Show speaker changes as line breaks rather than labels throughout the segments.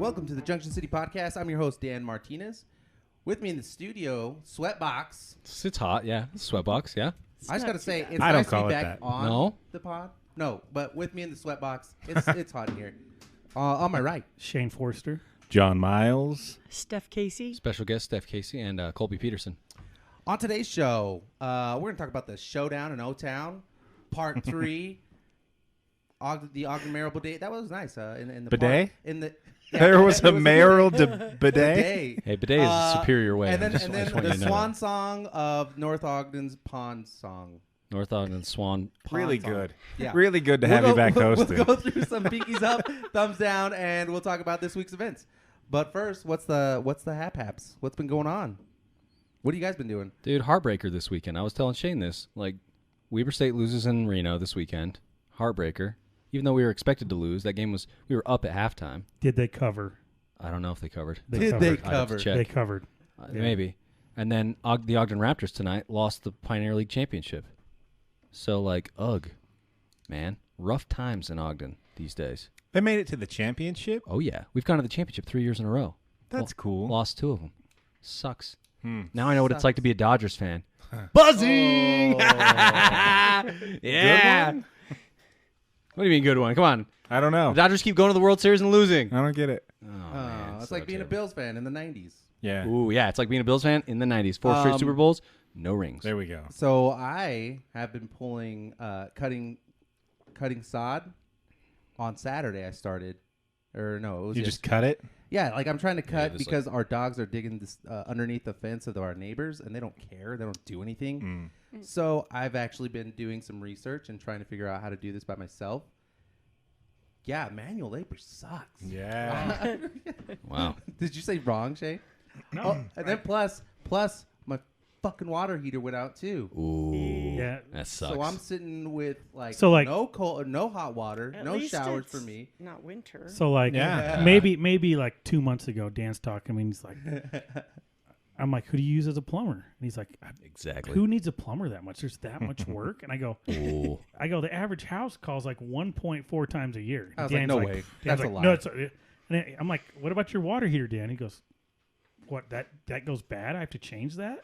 Welcome to the Junction City Podcast. I'm your host, Dan Martinez. With me in the studio, Sweatbox.
It's hot, yeah. Sweatbox, yeah.
I just got to say, it's
I
nice
don't call
to be
it
back
that.
on the pod. No, but with me in the Sweatbox, it's hot in here. On my right,
Shane Forster.
John Miles.
Steph Casey.
Special guest Steph Casey and Colby Peterson.
on today's show, we're going to talk about the showdown in O-Town, Part 3, the Ogden mayoral date. That was nice. In the
Bidet?
There
was a mayoral bidet?
bidet.
Hey, bidet is a superior way.
And then,
I just want you
the
to know
swan
that.
song of North Ogden's Pond Song.
North Ogden Swan.
Really
Pond song.
good.
Yeah.
Really good to have you back hosting.
We'll go through some pinkies up, thumbs down, and we'll talk about this week's events. But first, what's the hap-haps? What's been going on? What have you guys been doing?
Dude, heartbreaker this weekend. I was telling Shane this. Like, Weber State loses in Reno this weekend. Heartbreaker. Even though we were expected to lose, that game was, we were up at halftime.
Did they cover?
I don't know if they covered.
They
I'd have to
cover?
check.
They covered. Yeah.
Maybe. And then the Ogden Raptors tonight lost the Pioneer League Championship. So, like, ugh. Man, rough times in Ogden these days.
They made it to the championship?
Oh, yeah. We've gone to the championship 3 years in a row.
That's cool.
Lost 2 of them. Sucks. Now I know what it's like to be a Dodgers fan.
Buzzing!
Yeah.
Good one?
What do you mean good one? Come on.
I don't know.
The Dodgers keep going to the World Series and losing.
I don't get it.
Oh, man.
It's
so
like being
terrible.
a Bills fan in the 90s.
Yeah.
Ooh, yeah. It's like being a Bills fan in the 90s. 4 straight Super Bowls, no rings.
There we go.
So I have been pulling, cutting sod. On Saturday I started. Or no, it was
You just cut it?
Yeah, like I'm trying to cut
just
because our dogs are digging this underneath the fence of our neighbors, and they don't care. They don't do anything. So I've actually been doing some research and trying to figure out how to do this by myself. Yeah, manual labor sucks.
Yeah.
Wow.
Did you say wrong, Shay?
No.
Oh, and then plus my fucking water heater went out too.
Ooh.
Yeah.
That sucks.
So I'm sitting with like
no
cold, no hot water,
At
no
least
showers
it's
for me.
Not winter.
So like,
Yeah.
maybe like 2 months ago, Dan's talking. I mean, he's like, I'm like, who do you use as a plumber? And he's like,
Exactly.
who needs a plumber that much? There's that much work. And I go,
Ooh.
the average house calls like 1.4 times a year.
I was
Dan's
like, no way.
Dan's
That's a
like,
lie.
No, it's and I'm like, what about your water heater, Dan? He goes, what? That goes bad? I have to change that?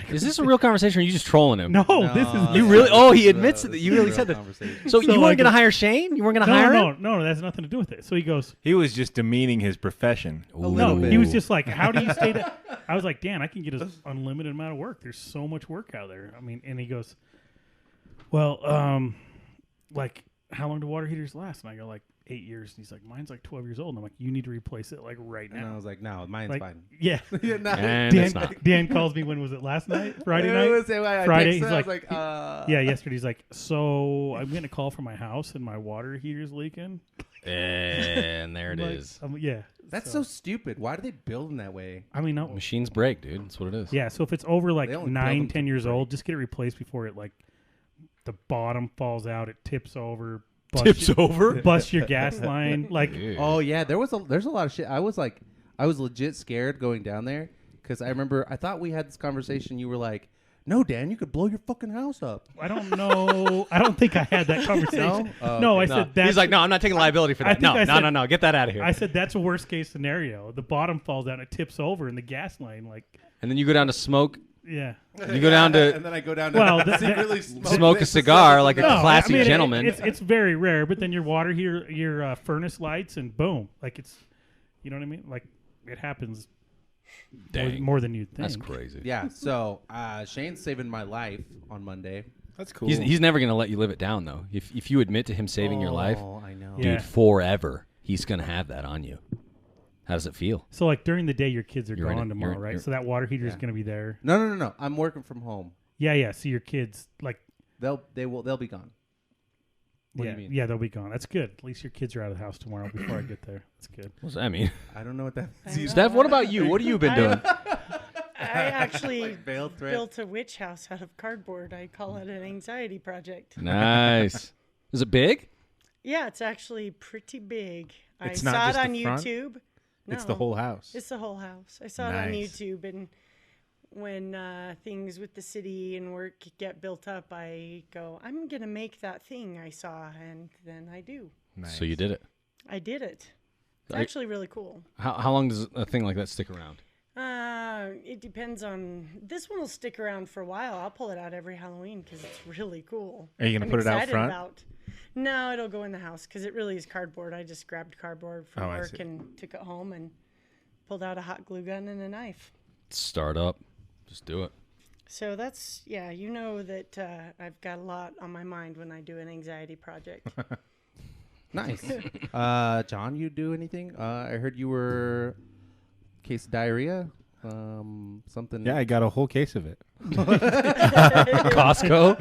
Is this a real conversation or are you just trolling him?
No, this is
You really? Oh, he admits that you really said that. So you
So,
weren't
like,
going to hire Shane? You weren't going to hire him?
No, that has nothing to do with it. So he goes,
He was just demeaning his profession.
little
no,
bit.
he was just like, how do you stay that? I was like, Dan, I can get an unlimited amount of work. There's so much work out there. I mean, and he goes, well, like, how long do water heaters last? And I go, like, 8 years. And he's like, mine's like 12 years old. And I'm like, you need to replace it like right
And I
now.
was like, no, mine's
Like,
fine.
yeah.
Yeah, no.
And it's not.
Dan calls me, when was it, last night? Friday
It
night?
was- I
Friday,
texted
he's
him, I was
like,
like,
Yeah, yesterday he's like, so I'm getting a call from my house and my water heater's leaking.
And there it
I'm like,
is.
yeah.
That's so stupid. Why do they build them that way?
I mean, no.
Machines break, dude. That's what it is.
Yeah, so if it's over like
They only build
9,
them
10
to
years
break.
old, just get it replaced before it like the bottom falls out, it tips over,
over?
busts your gas line. Like,
Dude.
Oh yeah, there's a lot of shit. I was legit scared going down there because I remember I thought we had this conversation. You were like, "No, Dan, you could blow your fucking house up."
I don't know. I don't think I had that conversation.
No?
No, I
okay.
said that's.
He's like, no, I'm not taking liability for
I
that.
think I said-
No. Get that out of here.
I said that's a worst case scenario. The bottom falls out and it tips over in the gas line. Like,
And then you go down to smoke.
yeah.
You go down to
and then I go down to
Well,
secretly
smoke a cigar like a
No,
classy
I mean,
gentleman.
It's very rare, but then your water heater, your furnace lights, and boom, like it's, you know what I mean? Like it happens
Dang.
more than you'd think.
That's crazy.
Yeah. So Shane's saving my life on Monday.
That's cool.
He's never going to let you live it down, though. If you admit to him saving your life,
Oh, I know.
Yeah.
dude, forever, he's going to have that on you. How does it feel?
So like during the day, your kids are
You're in
gone
it.
tomorrow,
You're-
right?
you're-
So that water heater is
Yeah.
going to be there.
No. I'm working from home.
Yeah. So your kids, like,
They'll be gone. What
yeah,
do you mean?
yeah, they'll be gone. That's good. At least your kids are out of the house tomorrow before I get there. That's good.
What does that mean?
I don't know what that
I
means.
know.
Steph, what about you? What have you been doing?
I actually
Like veiled threat.
built a witch house out of cardboard. I call it an anxiety project.
Nice. Is it big?
Yeah, it's actually pretty big.
It's
I
not
saw
just
it on
the front?
YouTube.
It's the
No,
whole house.
It's the whole house. I saw it on
Nice.
YouTube, and when things with the city and work get built up, I go, I'm gonna make that thing I saw, and then I do.
Nice.
So you did it.
I did it. It's actually really cool.
How long does a thing like that stick around?
It depends on. This one will stick around for a while. I'll pull it out every Halloween because it's really cool.
Are you gonna
I'm
put it out
excited
front?
About. No, it'll go in the house because it really is cardboard. I just grabbed cardboard from
I
work
see.
and took it home and pulled out a hot glue gun and a knife.
Start up. Just do it.
So that's, you know that I've got a lot on my mind when I do an anxiety project.
Nice. John, you do anything? I heard you were case of diarrhea. Something.
Yeah, I got a whole case of it.
Costco.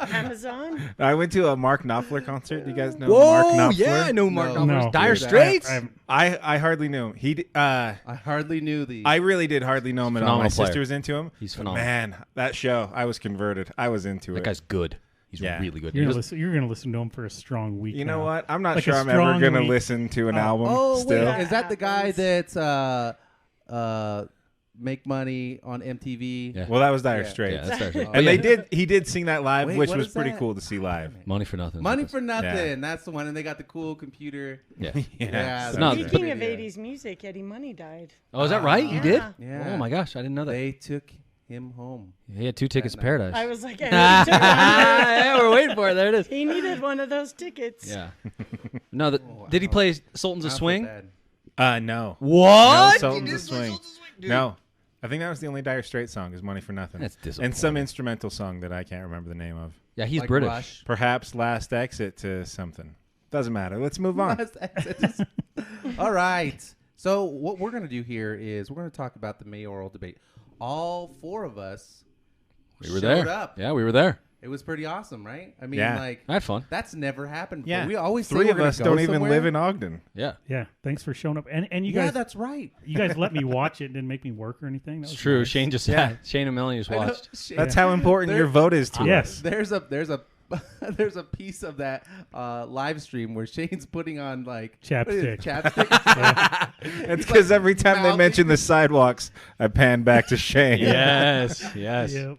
Amazon?
I went to a Mark Knopfler concert. Do you guys know
Whoa,
Mark Knopfler?
yeah, I know Mark
No.
Knopfler's
No.
Dire
Dude,
Straits.
I hardly knew him.
I hardly knew the.
I really did hardly know him at all.
Phenomenal
My sister
player.
was into him.
He's
But
phenomenal.
Man, that show, I was converted. I was into
That
it.
guy's good. He's
Yeah.
really good.
You're
He
gonna
does-
listen to him for a strong week.
You know
now.
what? I'm not
Like
sure
a
I'm ever
strong
going to
week.
listen to an album
oh
still.
wait, is that the guy
happens.
that's make money on MTV?
Yeah.
Well, that was Dire
Yeah.
Straits.
Yeah, that's Dire Straits.
Oh,
But
And
yeah,
he did sing that live,
Wait,
which
what
was
is
pretty
that?
cool to see live.
Money for nothing.
Money for nothing.
Yeah.
That's the one, and they got the cool computer.
Yeah.
Yeah,
No,
that's
Speaking
pretty
of
good.
80s music, Eddie Money died.
Oh, is that right? He did?
Yeah.
Oh, my gosh. I didn't know that.
They took him home.
He had 2 tickets to
night.
Paradise.
I was like, I took one.
Yeah, we're waiting for it. There it is.
He needed one of those tickets.
Yeah. No, did he play Sultans of
I feel
Swing?
bad.
No.
What?
No, Sultans of Swing. No. I think that was the only Dire Straits song is Money for Nothing.
That's
And some
disappointing.
instrumental song that I can't remember the name of.
Yeah, he's
Like
British.
Rush.
Perhaps Last Exit to something. Doesn't matter. Let's move on.
All right. So what we're going to do here is we're going to talk about the mayoral debate. All 4 of us
We were
showed
there.
up.
Yeah, we were there.
It was pretty awesome, right? I mean,
Yeah.
like
I had fun.
that's never happened before.
Yeah.
We always say
3
we're
of
gonna
us
go
don't even
somewhere.
live in Ogden.
Yeah.
Yeah, thanks for showing up. And you
Yeah,
guys,
that's right.
you guys let me watch it and didn't make me work or anything. That
It's
was
true.
nice.
Shane just
Yeah.
Shane and Melanie just
I know.
watched.
Shit.
That's how important
There-
your vote is to
Yes.
us.
There's a there's a piece of that live stream where Shane's putting on like
Chapstick.
Chapstick.
It's because every time they
mouthing.
mention the sidewalks, I pan back to Shane.
Yes. Yes.
Yep.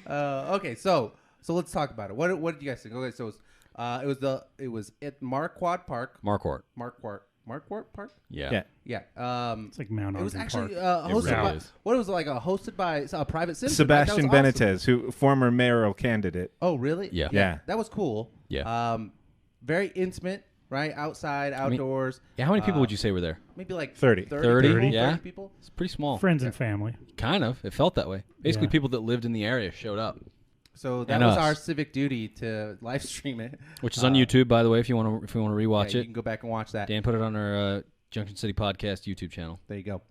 Okay, so let's talk about it. What did you guys think? Okay, so it was at Marquardt Park.
Marquardt.
Marquardt Park.
Yeah.
Yeah.
Yeah.
It's like Mount
It was
Ogden
actually
Park.
hosted
really
by
is.
what was it like hosted by a private citizen. right? That
Sebastian
was awesome.
Benitez, who former mayoral candidate.
Oh, really?
Yeah.
Yeah.
That was cool.
Yeah.
Very intimate, right? Outside, outdoors.
Yeah. How many people would you say were there?
Maybe like
30.
30 people,
yeah.
30 people.
It's pretty small.
Friends and family.
Kind of. It felt that way. Basically,
Yeah.
people that lived in the area showed up,
So that
And
was
us.
our civic duty to live stream it.
which is on YouTube, by the way. If you want to rewatch
You
it,
can go back and watch that.
Dan put it on our Junction City Podcast YouTube channel.
There you go.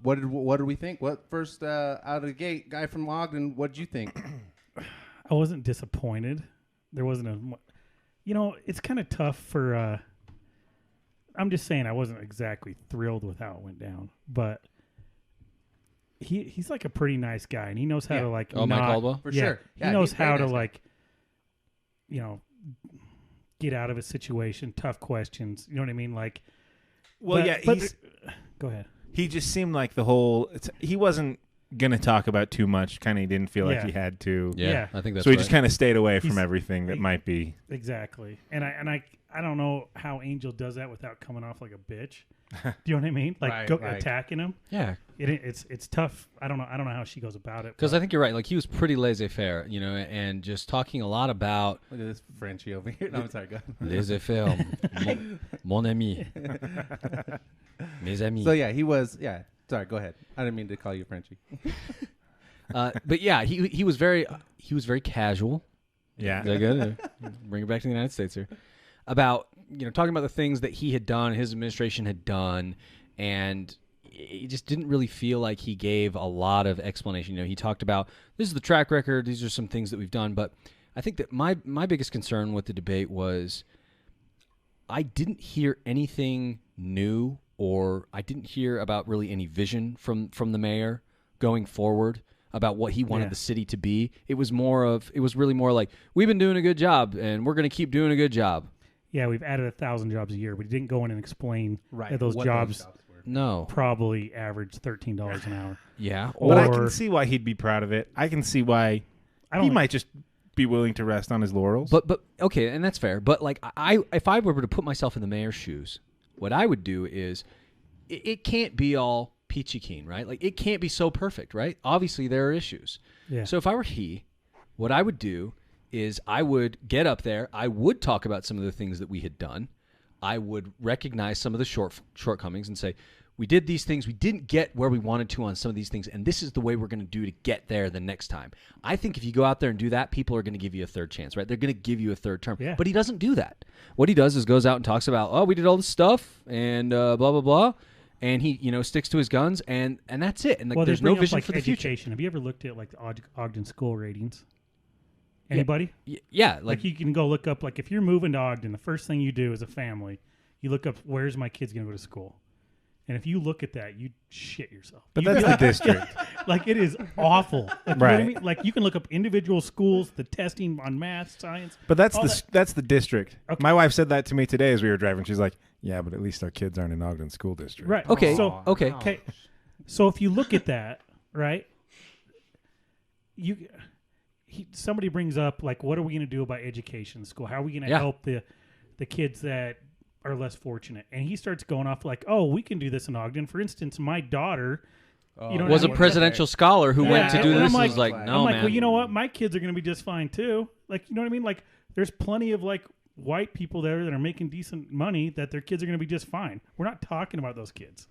What did we think? What first out of the gate, guy from Ogden? What did you think?
I wasn't disappointed. There wasn't it's kind of tough for. I'm just saying I wasn't exactly thrilled with how it went down, but he's like a pretty nice guy, and he knows how
Yeah.
to like.
Oh, Mike
not-
Caldwell?
For
yeah,
sure.
he knows
he's a very
how to
nice guy.
like, get out of a situation, tough questions. You know what I mean? Like,
Well,
but-
yeah,
but-
he's,
go ahead.
he just seemed like the whole. He wasn't gonna talk about too much. Kind of didn't feel like
Yeah.
he had to.
Yeah,
Yeah.
I think that's
So he
right.
just kind of stayed away from
He's-
everything that might be.
Exactly. And I don't know how Angel does that without coming off like a bitch. Do you know what I mean? Like
Right.
attacking him.
yeah,
It's tough. I don't know how she goes about it.
because
but-
I think you're right. Like he was pretty laissez-faire, and just talking a lot about
Look at this Frenchie over here. No, I'm sorry. Go ahead.
laissez-faire, mon ami, mes amis.
So yeah, he was. Yeah. Sorry. Go ahead. I didn't mean to call you Frenchie.
But yeah, he was very casual.
Yeah.
Is that good? Bring it back to the United States here. About talking about the things that he had done, his administration had done, and it just didn't really feel like he gave a lot of explanation. He talked about this is the track record, these are some things that we've done, but I think that my biggest concern with the debate was I didn't hear anything new, or I didn't hear about really any vision from the mayor going forward about what he wanted
Yeah.
the city to be. It was really more like, we've been doing a good job and we're going to keep doing a good job.
yeah, we've added 1,000 jobs a year, but he didn't go in and explain that those
what
jobs
were.
No.
probably average $13 an hour.
Yeah.
But I
Or-
can see why he'd be proud of it. I can see why
I
he
don't.
might just be willing to rest on his laurels.
But okay, and that's fair. But like if I were to put myself in the mayor's shoes, what I would do is it can't be all peachy keen, right? Like it can't be so perfect, right? Obviously there are issues.
Yeah.
So if I were what I would do is I would get up there, I would talk about some of the things that we had done. I would recognize some of the shortcomings and say, we did these things, we didn't get where we wanted to on some of these things, and this is the way we're going to do to get there the next time. I think if you go out there and do that, people are going to give you a third chance, right? They're going to give you a third term.
Yeah.
But he doesn't do that. What he does is goes out and talks about, oh, we did all this stuff, and blah, blah, blah. And he, sticks to his guns, and that's it. And like, there's no vision for the
education.
future.
Have you ever looked at like the Ogden school ratings? Anybody?
Yeah.
Like you can go look up, like if you're moving to Ogden, the first thing you do as a family, you look up, where's my kids going to go to school? And if you look at that, you shit yourself.
But that's the district.
Like it is awful. Like, you know
Right.
what I mean? Like you can look up individual schools, the testing on math, science.
But that's
all
that's the district.
Okay.
My wife said that to me today as we were driving. She's like, "Yeah, but at least our kids aren't in Ogden School District."
Right.
Okay.
So
Okay.
okay. So if you look at that, right? Somebody brings up like, what are we going to do about education in school? How are we going to help the kids that are less fortunate? And he starts going off like, oh, we can do this in Ogden. For instance, my daughter
Was a presidential scholar who went to do
and
this.
I'm
And was like, no,
I'm like,
man.
well, you know what? My kids are going to be just fine too. Like, you know what I mean? Like, there's plenty of like white people there that are making decent money that their kids are going to be just fine. We're not talking about those kids.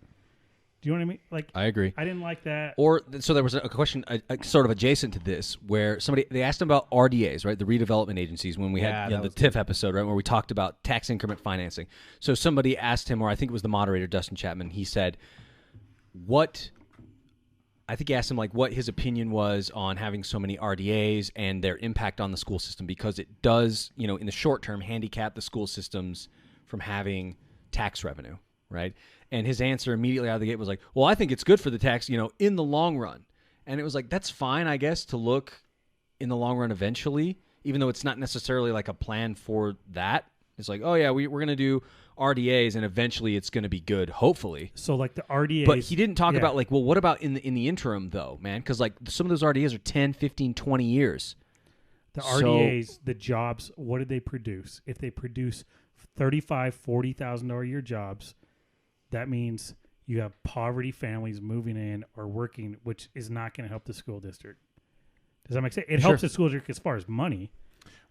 Do you know what I mean? Like,
I agree.
I didn't like that.
Or so there was a question sort of adjacent to this where they asked him about RDAs, right? The redevelopment agencies when we had the TIF episode, right? Where we talked about tax increment financing. So somebody asked him, or I think it was the moderator, Dustin Chapman, he said, I think he asked him like what his opinion was on having so many RDAs and their impact on the school system, because it does, in the short term, handicap the school systems from having tax revenue, right? And his answer immediately out of the gate was like, well, I think it's good for the tax, in the long run. And it was like, that's fine, I guess, to look in the long run eventually, even though it's not necessarily like a plan for that. It's like, oh, yeah, we're going to do RDAs and eventually it's going to be good, hopefully.
So like the RDAs.
But he didn't talk about like, well, what about in the interim though, man? Because like some of those RDAs are 10, 15, 20 years.
The RDAs, the jobs, what did they produce? If they produce $35,000, $40,000 a year jobs, that means you have poverty families moving in or working, which is not going to help the school district. Does that make sense? It helps the school district as far as money.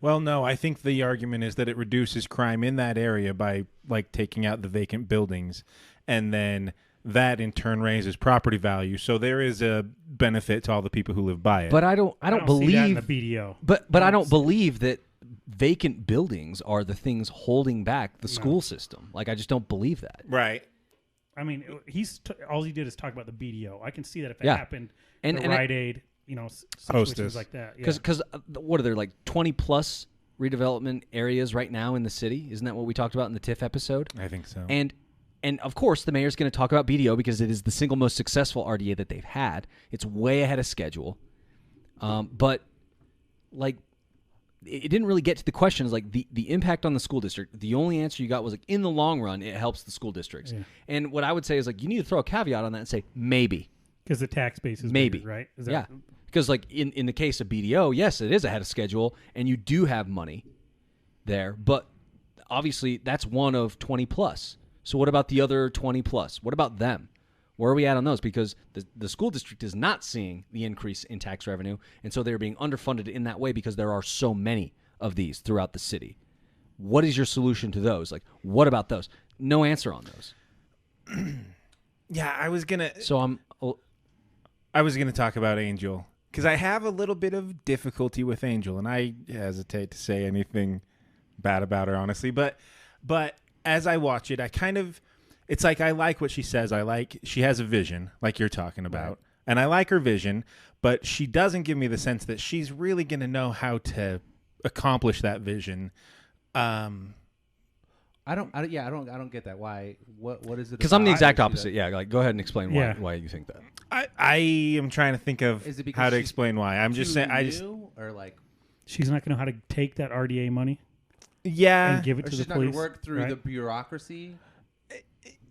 Well, no, I think the argument is that it reduces crime in that area by like taking out the vacant buildings, and then that in turn raises property value. So there is a benefit to all the people who live by it.
But I don't believe
see that in the BDO.
But I don't believe that vacant buildings are the things holding back the school system. Like I just don't believe that.
Right.
I mean, all he did is talk about the BDO. I can see that if it happened,
and
Rite Aid, situations
Hostess.
like that.
Because what are there, like 20 plus redevelopment areas right now in the city? Isn't that what we talked about in the TIF episode?
I think so.
And of course, the mayor's going to talk about BDO because it is the single most successful RDA that they've had. It's way ahead of schedule. But like, it didn't really get to the questions like the impact on the school district. The only answer you got was like, in the long run, it helps the school districts. Yeah. And what I would say is like, you need to throw a caveat on that and say maybe.
Because the tax base is
maybe
bigger, right?
Yeah. Because like in the case of BDO, yes, it is ahead of schedule, and you do have money there. But obviously, that's one of 20 plus. So what about the other 20 plus? What about them? Where are we at on those? Because the school district is not seeing the increase in tax revenue, and so they're being underfunded in that way because there are so many of these throughout the city. What is your solution to those? Like, what about those? No answer on those.
Yeah, I was gonna talk about Angel because I have a little bit of difficulty with Angel, and I hesitate to say anything bad about her, honestly. But as I watch it, it's like I like what she says. She has a vision, like you're talking about, right. And I like her vision, but she doesn't give me the sense that she's really going to know how to accomplish that vision.
I don't get that. Why? What is it?
Because I'm the exact opposite. Yeah, like go ahead and explain why you think that.
I am trying to think of how to explain why. I'm just saying
or like
she's not going to know how to take that RDA money.
Yeah,
and give it to the police.
She's not going to work through the bureaucracy.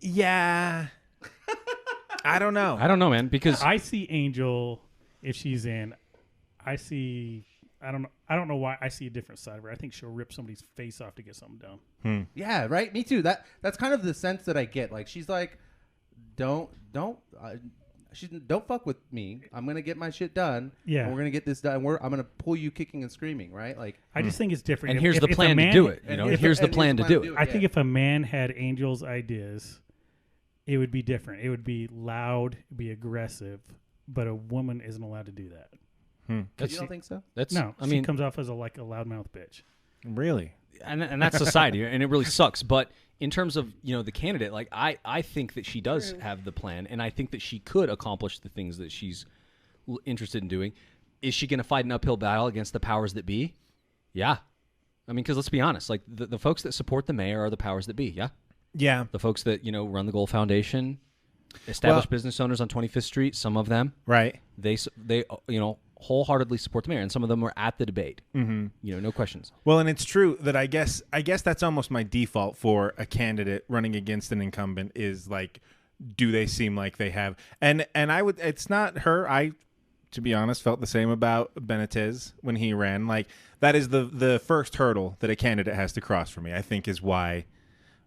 Yeah. I don't know.
I don't know, man, because
I see Angel, if she's in, I see I don't know why I see a different side of her. I think she'll rip somebody's face off to get something done.
Yeah, right. Me too. That's kind of the sense that I get. Like she's like, don't fuck with me. I'm gonna get my shit done.
Yeah,
and we're gonna get this done. I'm gonna pull you kicking and screaming. Right. Like
I just think it's different.
And here's the plan to do it. You know, here's the plan to do it.
I think if a man had Angel's ideas, it would be different. It would be loud, be aggressive, but a woman isn't allowed to do that.
You don't think so?
No, she comes off as a loudmouth bitch.
Really?
And that's society, and it really sucks. But in terms of the candidate, like I think that she does have the plan, and I think that she could accomplish the things that she's interested in doing. Is she going to fight an uphill battle against the powers that be? Yeah, I mean, because let's be honest, like the folks that support the mayor are the powers that be.
Yeah.
The folks that run the Gold Foundation, established business owners on 25th Street, some of them,
right?
They wholeheartedly support the mayor, and some of them were at the debate. No questions.
Well, and it's true that I guess that's almost my default for a candidate running against an incumbent is like, do they seem like they have? And I would. It's not her. I, to be honest, felt the same about Benitez when he ran. Like that is the first hurdle that a candidate has to cross for me. I think is why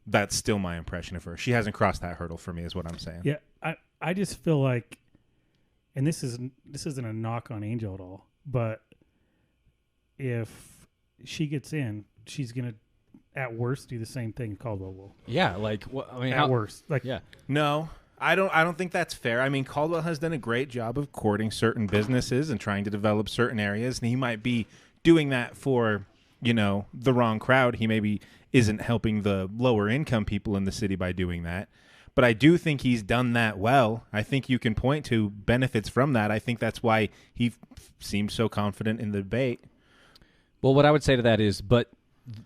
that's still my impression of her. She hasn't crossed that hurdle for me, is what I'm saying.
Yeah, I just feel like. And this isn't a knock on Angel at all, but if she gets in, she's gonna, at worst, do the same thing Caldwell will.
Yeah, like I mean,
at worst, like
No, I don't think that's fair. I mean, Caldwell has done a great job of courting certain businesses and trying to develop certain areas, and he might be doing that for the wrong crowd. He maybe isn't helping the lower income people in the city by doing that. But I do think he's done that well. I think you can point to benefits from that. I think that's why he seemed so confident in the debate.
Well, what I would say to that is, but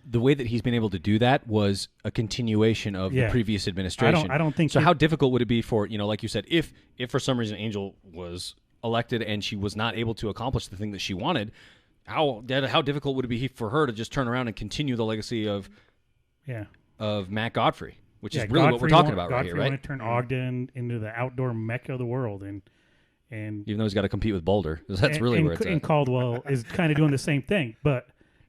the way that he's been able to do that was a continuation of the previous administration.
I don't think
so. How difficult would it be for like you said, if for some reason Angel was elected and she was not able to accomplish the thing that she wanted, how difficult would it be for her to just turn around and continue the legacy of Matt Godfrey? Which is really what we're talking about right here, right?
Want to turn Ogden into the outdoor mecca of the world, and
even though he's got to compete with Boulder, that's really where it's at.
And Caldwell is kind of doing the same thing, but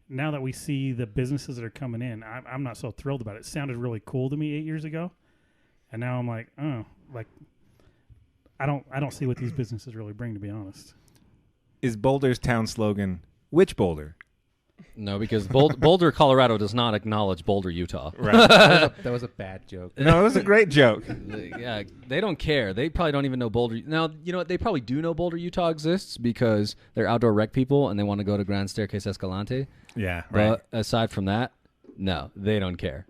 now that we see the businesses that are coming in, I'm not so thrilled about it. It sounded really cool to me 8 years ago, and now I'm like, I don't see what these businesses really bring, to be honest.
Is Boulder's town slogan which Boulder?
No, because Boulder, Colorado does not acknowledge Boulder, Utah.
Right.
That was a bad joke.
No, it was a great joke.
Yeah, they don't care. They probably don't even know Boulder. Now, you know what? They probably do know Boulder, Utah exists because they're outdoor rec people and they want to go to Grand Staircase Escalante.
Yeah, right.
But aside from that, no, they don't care.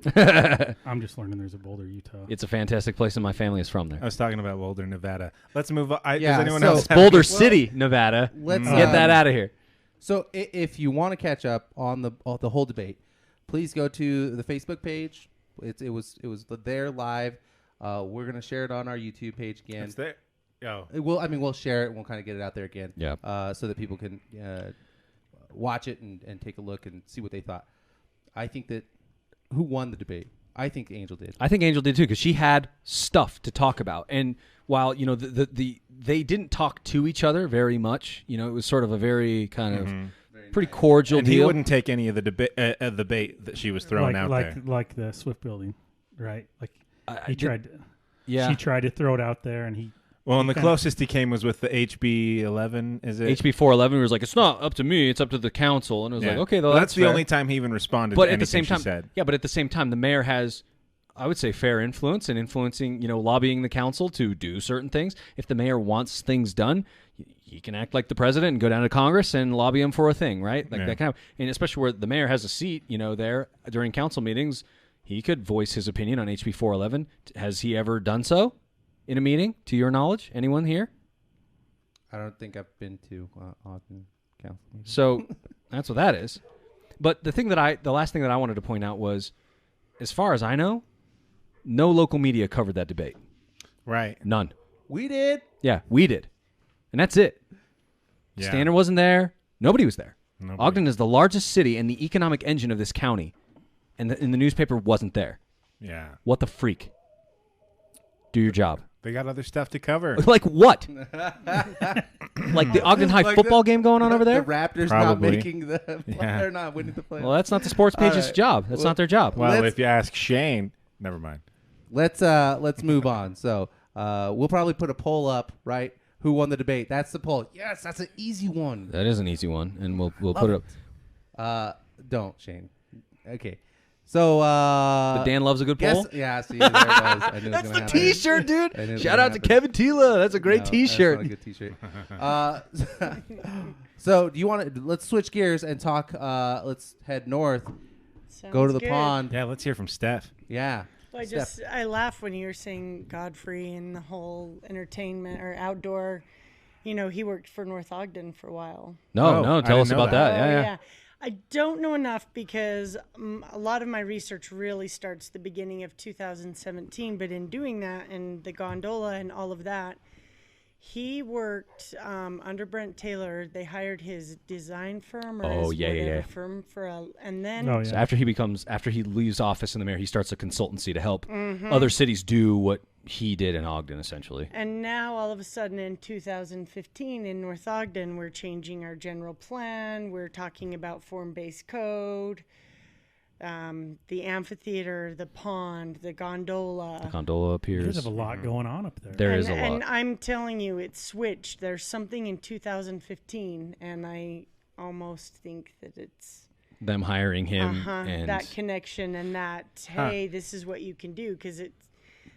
I'm just learning there's a Boulder, Utah.
It's a fantastic place and my family is from there.
I was talking about Boulder, Nevada. Let's move on.
Yeah,
does anyone
so
else have
Boulder City, Nevada.
Let's
get that out of here.
So if you want to catch up on the whole debate, please go to the Facebook page. It was there live. We're gonna share it on our YouTube page again.
It's there. Oh.
We'll share it and we'll kind of get it out there again.
Yeah.
So that people can watch it and take a look and see what they thought. I think that who won the debate? I think Angel did.
I think Angel did too because she had stuff to talk about. And while they didn't talk to each other very much, it was sort of a very kind of pretty cordial
and
deal.
He wouldn't take any of the debate that she was throwing out there,
like the Swift building, right? Like he tried.
Yeah,
she tried to throw it out there, and he.
Well, and the closest he came was with the HB 11. Is it
HB 411? He was like, "It's not up to me; it's up to the council." And it was like, "Okay, though,
that's the
fair.
only time he even responded."
But
to
at the same time,
she said.
yeah. But at the same time, the mayor has, I would say, fair influence and influencing, lobbying the council to do certain things. If the mayor wants things done, he can act like the president and go down to Congress and lobby him for a thing, right? Like that kind of, and especially where the mayor has a seat, there during council meetings, he could voice his opinion on HB 411. Has he ever done so in a meeting, to your knowledge? Anyone here?
I don't think I've been to Ogden Council.
So that's what that is. But the last thing that I wanted to point out was, as far as I know, no local media covered that debate.
Right.
None.
We did.
Yeah, we did. And that's it.
Yeah.
Standard wasn't there. Nobody was there.
Nobody.
Ogden is the largest city and the economic engine of this county. And the newspaper wasn't there.
Yeah.
What the freak? Do your job.
They got other stuff to cover.
Like what? Like the Ogden High
Like
football game going on over there?
The Raptors
Probably.
not making the
Yeah.
they're not winning the playoffs.
Well, that's not the sports page's
right.
job. That's not their job.
Well,
Let's-
if you ask Shane, never mind.
Let's move on. So we'll probably put a poll up, right? Who won the debate? That's the poll. Yes, that's an easy one.
That is an easy one, and we'll put it up.
Don't, Shane. Okay. So
But Dan loves a good
guess,
poll.
yeah, see, there it was. I knew it was
That's
gonna
the
happen.
T-shirt,
I knew it
dude.
was
Shout
gonna
out to
happen.
Kevin Tila. That's a great
No,
T-shirt.
That's not a good T-shirt. So do you want to? Let's switch gears and talk. Let's head north. Go to
Sounds
the
good.
pond.
Yeah, let's hear from Steph.
Yeah.
Well,
Steph.
I laugh when you were saying Godfrey and the whole entertainment or outdoor. You know, he worked for North Ogden for a while.
No,
Oh,
no.
I
Tell us
didn't know
about
that.
that. Yeah.
I don't know enough because a lot of my research really starts the beginning of 2017. But in doing that and the gondola and all of that, he worked under Brent Taylor. They hired his design firm or
Oh,
his
yeah, yeah,
whatever
yeah.
firm and then
Oh,
So
yeah.
after he leaves office in the mayor, he starts a consultancy to help other cities do what he did in Ogden, essentially.
And now, all of a sudden, in 2015, in North Ogden, we're changing our general plan. We're talking about form-based code, the amphitheater, the pond, the gondola.
Gondola
You
appears.
guys have a lot going on up there.
There is a
And
lot.
I'm telling you, it switched. There's something in 2015, and I almost think that it's
Them hiring him and
that connection and that, hey, this is what you can do. Because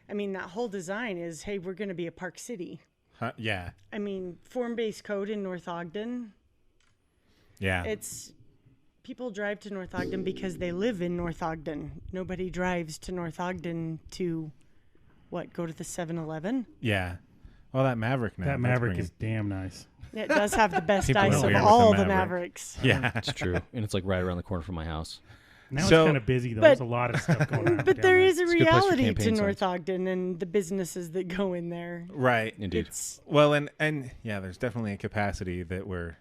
that whole design is, hey, we're going to be a park city.
Yeah.
I mean, form-based code in North Ogden,
Yeah.
it's people drive to North Ogden because they live in North Ogden. Nobody drives to North Ogden to, go to the 7-Eleven?
Yeah. Well, that Maverick now.
That
that's
Maverick
bringing-
is damn nice.
It does have the best
People
ice
don't
of
wear
all
the
the
Maverick.
Mavericks.
Yeah.
it's true, and it's like right around the corner from my house.
Now
So-
it's kind of busy, though.
But-
There's a lot of stuff going on.
But
down
there
there.
is a
It's a good place for
reality to
campaign
North Ogden and the businesses that go in there.
Right.
Indeed.
It's
Well, and yeah, there's definitely a capacity that we're.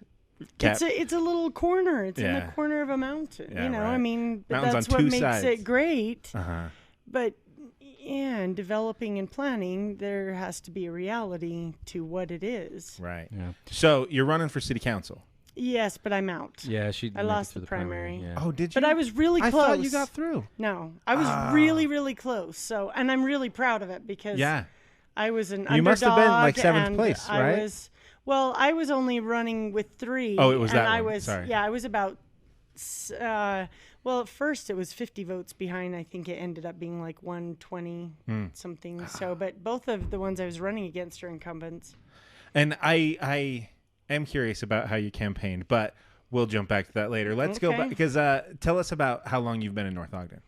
it's a little corner. It's in
Yeah.
the corner of a mountain.
Yeah,
you know,
right.
I mean, but
Mountain's
that's
on
what
two
makes
sides.
it great.
Uh-huh.
But yeah, in developing and planning, there has to be a reality to what it is.
Right.
Yeah.
So you're running for city council.
Yes, but I'm out.
Yeah, she.
I lost the primary.
Yeah.
Oh, did you?
But I was really
I
close.
thought you got through.
No, I was really, really close. So, and I'm really proud of it because
Yeah.
I was an
You must have been, like,
underdog,
7th
and
place,
I
right?
I was only running with 3.
Oh, it was
and
that
I
one.
was,
Sorry.
Yeah, I was about. Well, at first it was 50 votes behind. I think it ended up being like 120 something. So, but both of the ones I was running against are incumbents.
And I am curious about how you campaigned, but we'll jump back to that later. Let's go
Okay.
back because tell us about how long you've been in North Ogden.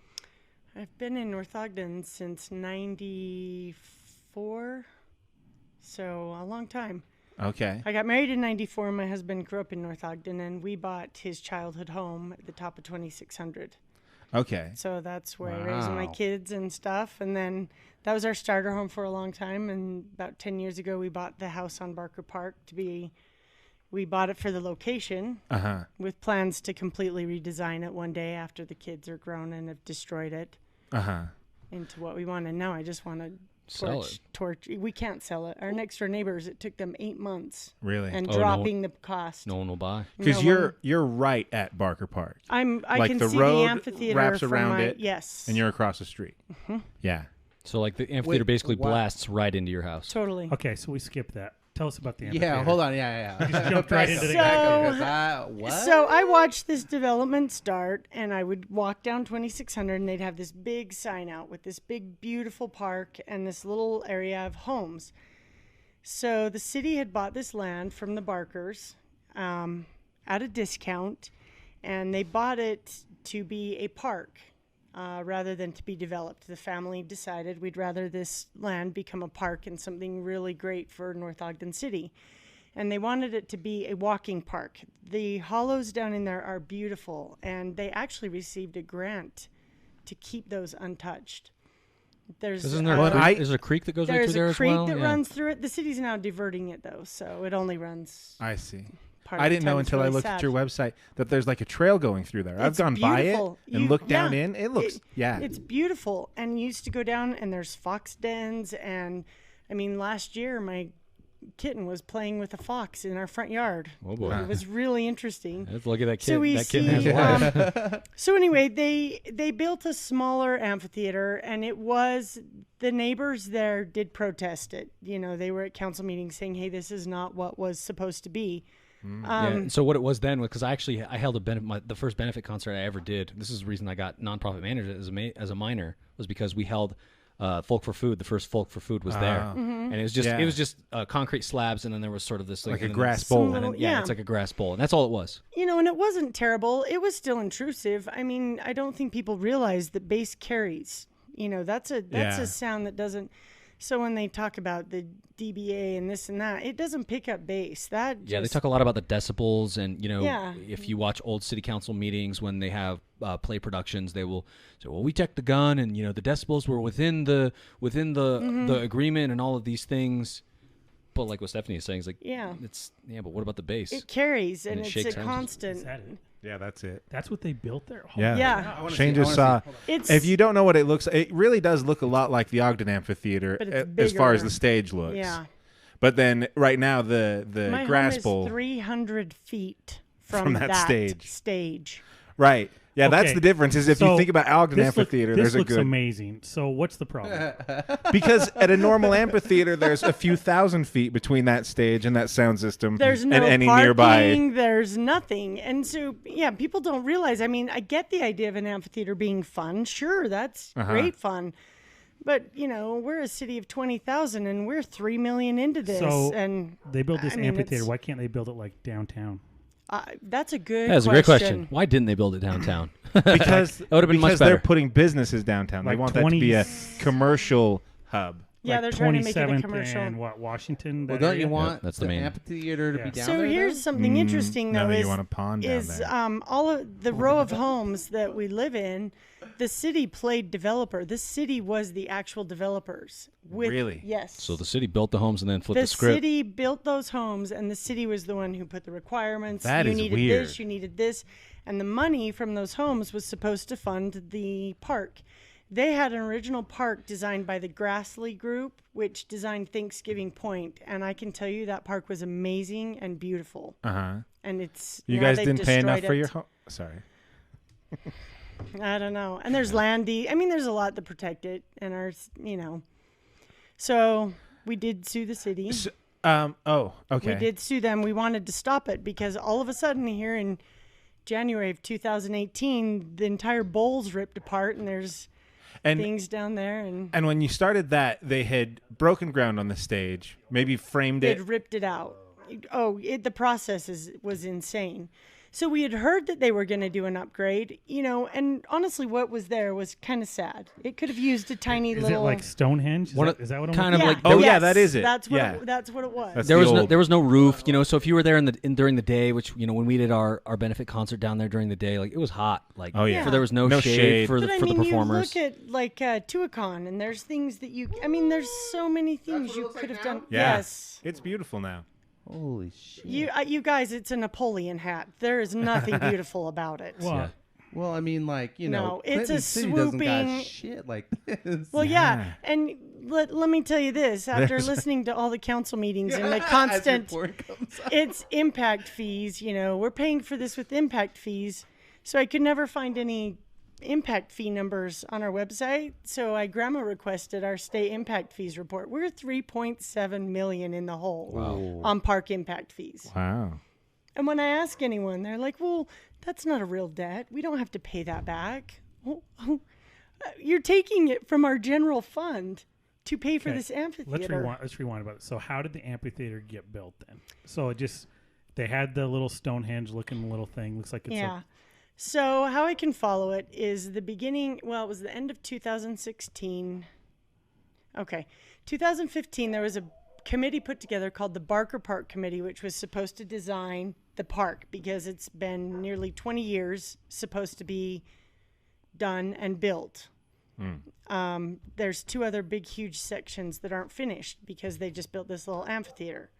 I've been in North Ogden since '94, so a long time.
Okay.
I got married in '94. My husband grew up in North Ogden, and we bought his childhood home at the top of 2600.
Okay.
So that's where I raised my
Wow.
kids and stuff. And then that was our starter home for a long time. And about 10 years ago, we bought the house on Barker Park we bought it for the location
Uh-huh.
with plans to completely redesign it one day after the kids are grown and have destroyed it
Uh-huh.
into what we want. And now I just want to
Sell it.
torch. We can't sell it. Our next door neighbors, it took them 8 months
Really?
and
Oh, no.
dropping the cost.
No one will buy.
Because
No,
you're right at Barker Park,
I
like
can
the
see
road
the amphitheater
wraps
from
around
my,
it,
Yes.
and you're across the street. Yeah.
So like the amphitheater basically
what?
blasts right into your house.
Totally.
Okay, so we skipped that. Tell us about the amphitheater.
Yeah, hold on. Yeah.
just jumped right into the-
What?
So I watched this development start, and I would walk down 2600, and they'd have this big sign out with this big, beautiful park and this little area of homes. So the city had bought this land from the Barkers at a discount, and they bought it to be a park rather than to be developed. The family decided we'd rather this land become a park and something really great for North Ogden City. And they wanted it to be a walking park. The hollows down in there are beautiful, and they actually received a grant to keep those untouched. There's
Isn't there?
Well,
There's a creek that goes right
there's
through there
a
as
creek
well.
that
Yeah.
runs through it. The city's now diverting it though, so it only runs
I see.
part
I
of the
didn't know
time. It's
until I
really
looked
sad.
at your website that there's like a trail going through there. I've
It's
gone by it
beautiful.
and looked down
Yeah.
in. It looks, yeah.
It's beautiful, and you used to go down, and there's fox dens and I mean, last year my kitten was playing with a fox in our front yard.
Oh boy.
It was really interesting.
Let's look at that kid.
So we
That kid has
see,
life.
So anyway, they built a smaller amphitheater, and it was the neighbors there did protest it. You know, they were at council meetings saying, "Hey, this is not what was supposed to be."
Yeah, so what it was then, because I held the first benefit concert I ever did. This is the reason I got nonprofit manager as a minor, was because we held Folk for Food. The first Folk for Food was there, and it was just concrete slabs, and then there was sort of this
like a grass bowl.
And then, it's like a grass bowl, and that's all it was.
You know, and it wasn't terrible. It was still intrusive. I mean, I don't think people realize that bass carries. You know, that's a sound that doesn't. So when they talk about the DBA and this and that, it doesn't pick up bass. They
talk a lot about the decibels, and if you watch old city council meetings when they have play productions, they will say, "Well, we checked the gun, and the decibels were within the agreement, and all of these things." But like what Stephanie is saying, is like, but what about the bass?
It carries, and
it
it's
shakes
a
hands.
constant.
Is that it?
Yeah, that's it.
That's what they built there?
Yeah.
Shane just saw.
It's,
If you don't know what it looks like, it really does look a lot like the Ogden Amphitheater
But it's
as far as
bigger.
the stage looks.
Yeah.
But then right now the
My
grass
home is
bowl
300 feet from
that stage. Right. Yeah, that's
Okay,
the difference. Is if you
so
think about Ogden
This
Amphitheater,
this
there's a
looks
good
amazing. So what's the problem?
because at a normal amphitheater, there's a few thousand feet between that stage and that sound system
There's no
and any
parking,
nearby.
there's nothing. And so, people don't realize. I mean, I get the idea of an amphitheater being fun. Sure, that's great fun. But, we're a city of 20,000 and we're 3 million into this.
So
and
they built this
I mean,
amphitheater.
it's-
Why can't they build it like downtown?
That's a good
That's a
question.
great question. Why didn't they build it downtown?
Because
That would've been much
because they're
better.
putting businesses downtown.
Like
they want that to be a
20
commercial hub.
Yeah,
Like
they're trying to make it a
27th
commercial.
and Washington.
Well,
that
don't you
area?
want
that's
the
the main-
amphitheater to be
Yeah.
down
So
there?
here's something interesting, though,
No,
is
you want a pond down there.
all of the row of homes that we live in, the city played developer. The city was the actual developers.
Really?
Yes.
So the city built the homes and then flipped
the
the script.
city built those homes, and the city was the one who put the requirements.
That
you
is
needed
weird.
this, you needed this, and the money from those homes was supposed to fund the park. They had an original park designed by the Grassley Group, which designed Thanksgiving Point, and I can tell you that park was amazing and beautiful. And it's
You
now
guys
they've
didn't pay enough
destroyed
for
it.
your home. Sorry.
I don't know. And there's there's a lot to protect it, and So we did sue the city.
Okay.
We did sue them. We wanted to stop it because all of a sudden here in January of 2018, the entire bowl's ripped apart, and there's things down there,
And when you started that, they had broken ground on the stage, maybe framed
they'd
it.
ripped it out. The process was insane. So we had heard that they were going to do an upgrade, and honestly, what was there was kind of sad. It could have used a tiny
Is
little.
it like Stonehenge? Is that what I'm
kind
looking
of
at?
like-
Oh, yeah,
yes,
that is it.
That's what
Yeah.
that's what it was.
That's
There
the
was
old-
there was no roof, so if you were there during the day, which when we did our benefit concert down there during the day, like it was hot, like
Oh, yeah.
for there was no shade,
shade.
for
But
the
I
for
mean,
the performers.
you look at like Tuacahn, and there's things that there's so many things you could have done.
Yeah.
Yes.
It's beautiful now.
Holy shit.
You guys, it's a Napoleon hat. There is nothing beautiful about it.
Well,
Well, I mean, like,
No, it's
Clinton
a
City doesn't got
swooping-
shit like this.
Well, yeah. And let me tell you this: after listening to all the council meetings and the constant,
As your report comes out.
it's impact fees. We're paying for this with impact fees, so I could never find any impact fee numbers on our website. So I grandma requested our state impact fees report. We're 3.7 million in the hole on park impact fees.
Wow.
And when I ask anyone, they're like, "Well, that's not a real debt. We don't have to pay that back." You're taking it from our general fund to pay for
okay,
this amphitheater.
Let's rewind about it. So how did the amphitheater get built then? So they had the little Stonehenge looking little thing. Looks like it's
So how I can follow it is the beginning. Well, it was the end of 2016. Okay, 2015. There was a committee put together called the Barker Park Committee, which was supposed to design the park because it's been nearly 20 years supposed to be done and built. There's two other big, huge sections that aren't finished because they just built this little amphitheater.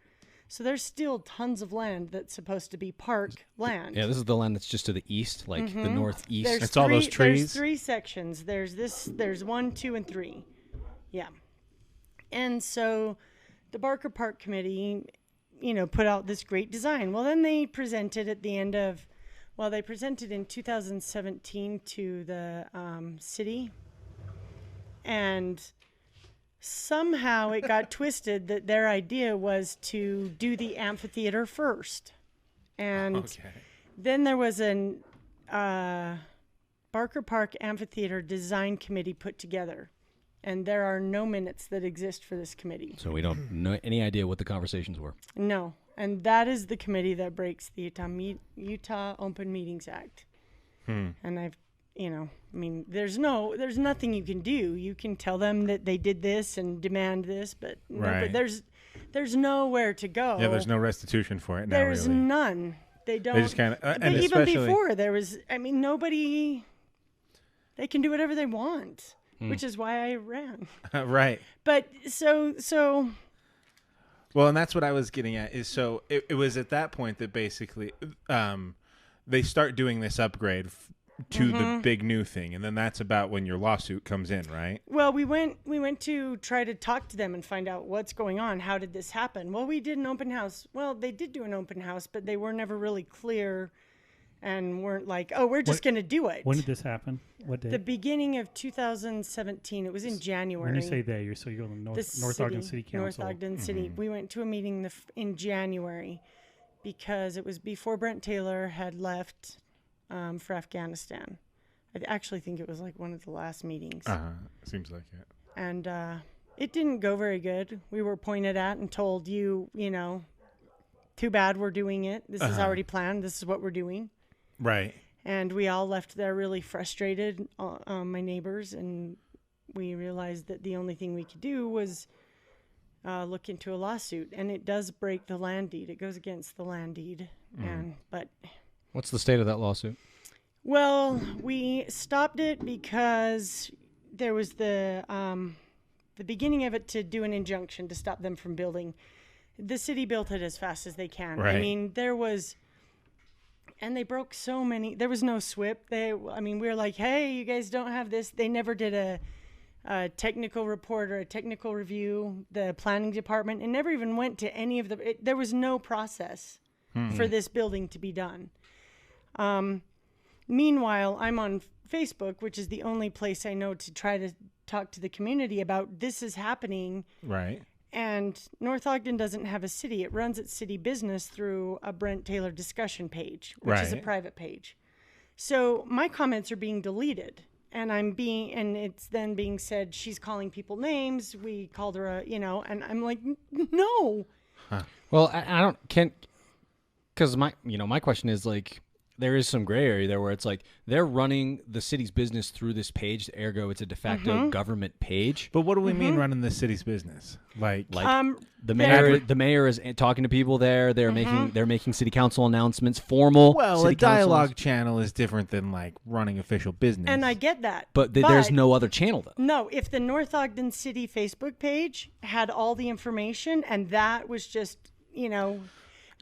So there's still tons of land that's supposed to be park land.
Yeah, this is the land that's just to the east, like the northeast.
There's
It's all those trees?
There's three sections. There's 1, 2, and 3. Yeah. And so the Barker Park Committee, put out this great design. Well, then they presented at the end of, they presented in 2017 to the city. And somehow it got twisted that their idea was to do the amphitheater first. And then there was an Barker Park Amphitheater Design Committee put together. And there are no minutes that exist for this committee.
So we don't know any idea what the conversations were.
No. And that is the committee that breaks the Utah Open Meetings Act. And there's nothing you can do. You can tell them that they did this and demand this, but there's nowhere to go.
Yeah, there's no restitution for it now.
There's
really
none. They don't.
They just kind of,
but even before there was, nobody. They can do whatever they want, which is why I ran.
Right.
But so.
Well, and that's what I was getting at. Is so it was at that point that basically they start doing this upgrade to the big new thing, and then that's about when your lawsuit comes in, right?
Well, we went to try to talk to them and find out what's going on. How did this happen? Well, we did an open house. Well, they did do an open house, but they were never really clear and weren't like, oh, we're just going to do it.
When did this happen? What day?
The beginning of 2017. It was in January.
When you say they, you're going to North Ogden City Council.
North Ogden City. We went to a meeting in January because it was before Brent Taylor had left for Afghanistan. I actually think it was like one of the last meetings.
Seems like it.
And it didn't go very good. We were pointed at and told, too bad we're doing it. This is already planned. This is what we're doing.
Right.
And we all left there really frustrated, my neighbors, and we realized that the only thing we could do was look into a lawsuit. And it does break the land deed. It goes against the land deed. But
what's the state of that lawsuit?
Well, we stopped it because there was the beginning of it to do an injunction to stop them from building. The city built it as fast as they can.
Right.
I mean, and they broke so many. There was no SWIP. We were like, hey, you guys don't have this. They never did a technical report or a technical review. The planning department, it never even went to any of there was no process for this building to be done. Meanwhile, I'm on Facebook, which is the only place I know to try to talk to the community about this is happening.
Right.
And North Ogden doesn't have a city. It runs its city business through a Brent Taylor discussion page, which is a private page. So my comments are being deleted, and it's then being said she's calling people names. We called her and I'm like, no.
Huh. Well, I don't because my question is like, there is some gray area there where it's like they're running the city's business through this page, ergo it's a de facto government page.
But what do we mean running the city's business? Like
the mayor is talking to people there. They're making city council announcements, formal.
Well, a dialogue channel is different than like running official business.
And I get that.
But there's no other channel though.
No, if the North Ogden City Facebook page had all the information and that was just,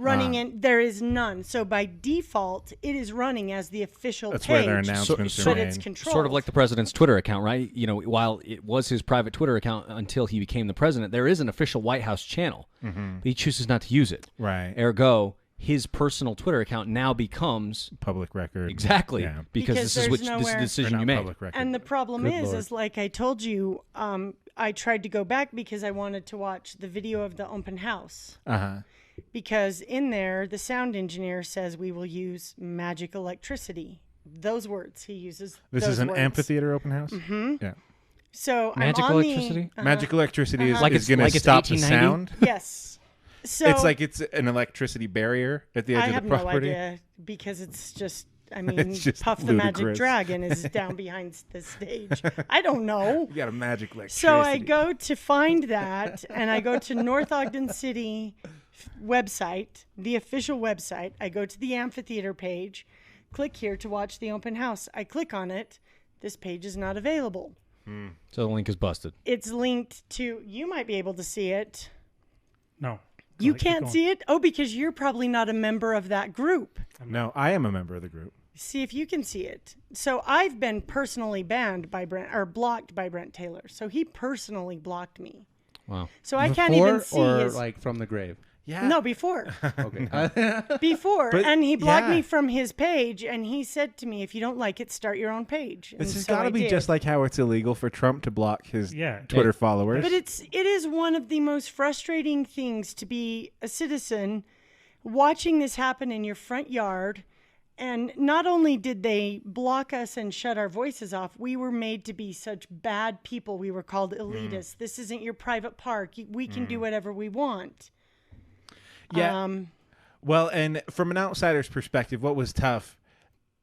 running in, there is none. So by default, it is running as the official
That's
page.
where their announcements are
but
made.
it's controlled.
Sort of like the president's Twitter account, right? While it was his private Twitter account until he became the president, there is an official White House channel. But he chooses not to use it.
Right.
Ergo, his personal Twitter account now becomes
public record.
Exactly.
Yeah.
Because this is the decision you make.
And the problem is like I told you, I tried to go back because I wanted to watch the video of the open house. Because in there, the sound engineer says we will use magic electricity. Those words he uses.
This is an amphitheater open house?
Yeah. So
magic electricity?
Magic electricity is going to stop the
1890?
sound?
Yes. So
it's like it's an electricity barrier at the edge of the property?
I have no idea because it's just,
It's just
Puff the
ludicrous.
Magic Dragon is down behind the stage. I don't know.
You got a magic electricity.
So I go to find that, and I go to North Ogden City website, the official website. I go to the amphitheater page, click here to watch the open house. I click on it. This page is not available.
So the link is busted.
It's linked to, you might be able to see it.
No.
You can't see it? Oh, because you're probably not a member of that group.
No, I am a member of the group.
See if you can see it. So I've been personally banned by Brent, or blocked by Brent Taylor. So he personally blocked me.
Wow.
So I can't even
Before
see
or
his.
like from the grave.
Yeah.
No, before.
Okay.
Before.
But,
And he blocked
yeah.
me from his page, and he said to me, if you don't like it, start your own page.
This
And
has
so
got
I
to be
did.
just like how it's illegal for Trump to block his
Yeah.
Twitter followers.
But it is one of the most frustrating things to be a citizen watching this happen in your front yard. And not only did they block us and shut our voices off, we were made to be such bad people. We were called elitists. This isn't your private park. We can do whatever we want.
Yeah. Well, and from an outsider's perspective, what was tough,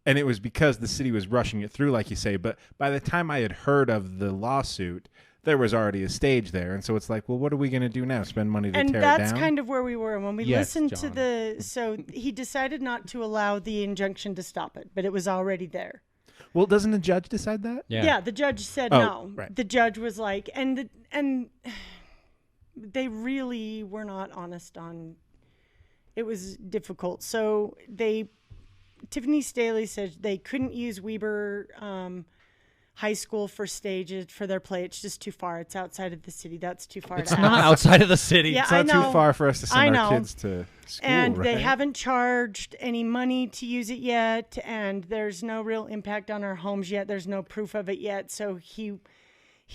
and it was because the city was rushing it through, like you say, but by the time I had heard of the lawsuit, there was already a stage there. And so it's like, well, what are we going to do now? Spend money to
And
tear it down?
that's kind of where we were. When we
Yes,
listened to
John.
so he decided not to allow the injunction to stop it, but it was already there.
Well, doesn't the judge decide that?
Yeah, the judge said
Oh,
no.
right.
The judge was like, and they really were not honest on. It was difficult. So Tiffany Staley said they couldn't use Weber High School for stages for their play. It's just too far. It's outside of the city. That's too far.
It's
to
not
ask.
outside of the city.
Yeah,
It's
I
not
know.
too far for us to
I
send our
know.
kids to school,
And
right?
they haven't charged any money to use it yet, and there's no real impact on our homes yet. There's no proof of it yet. So he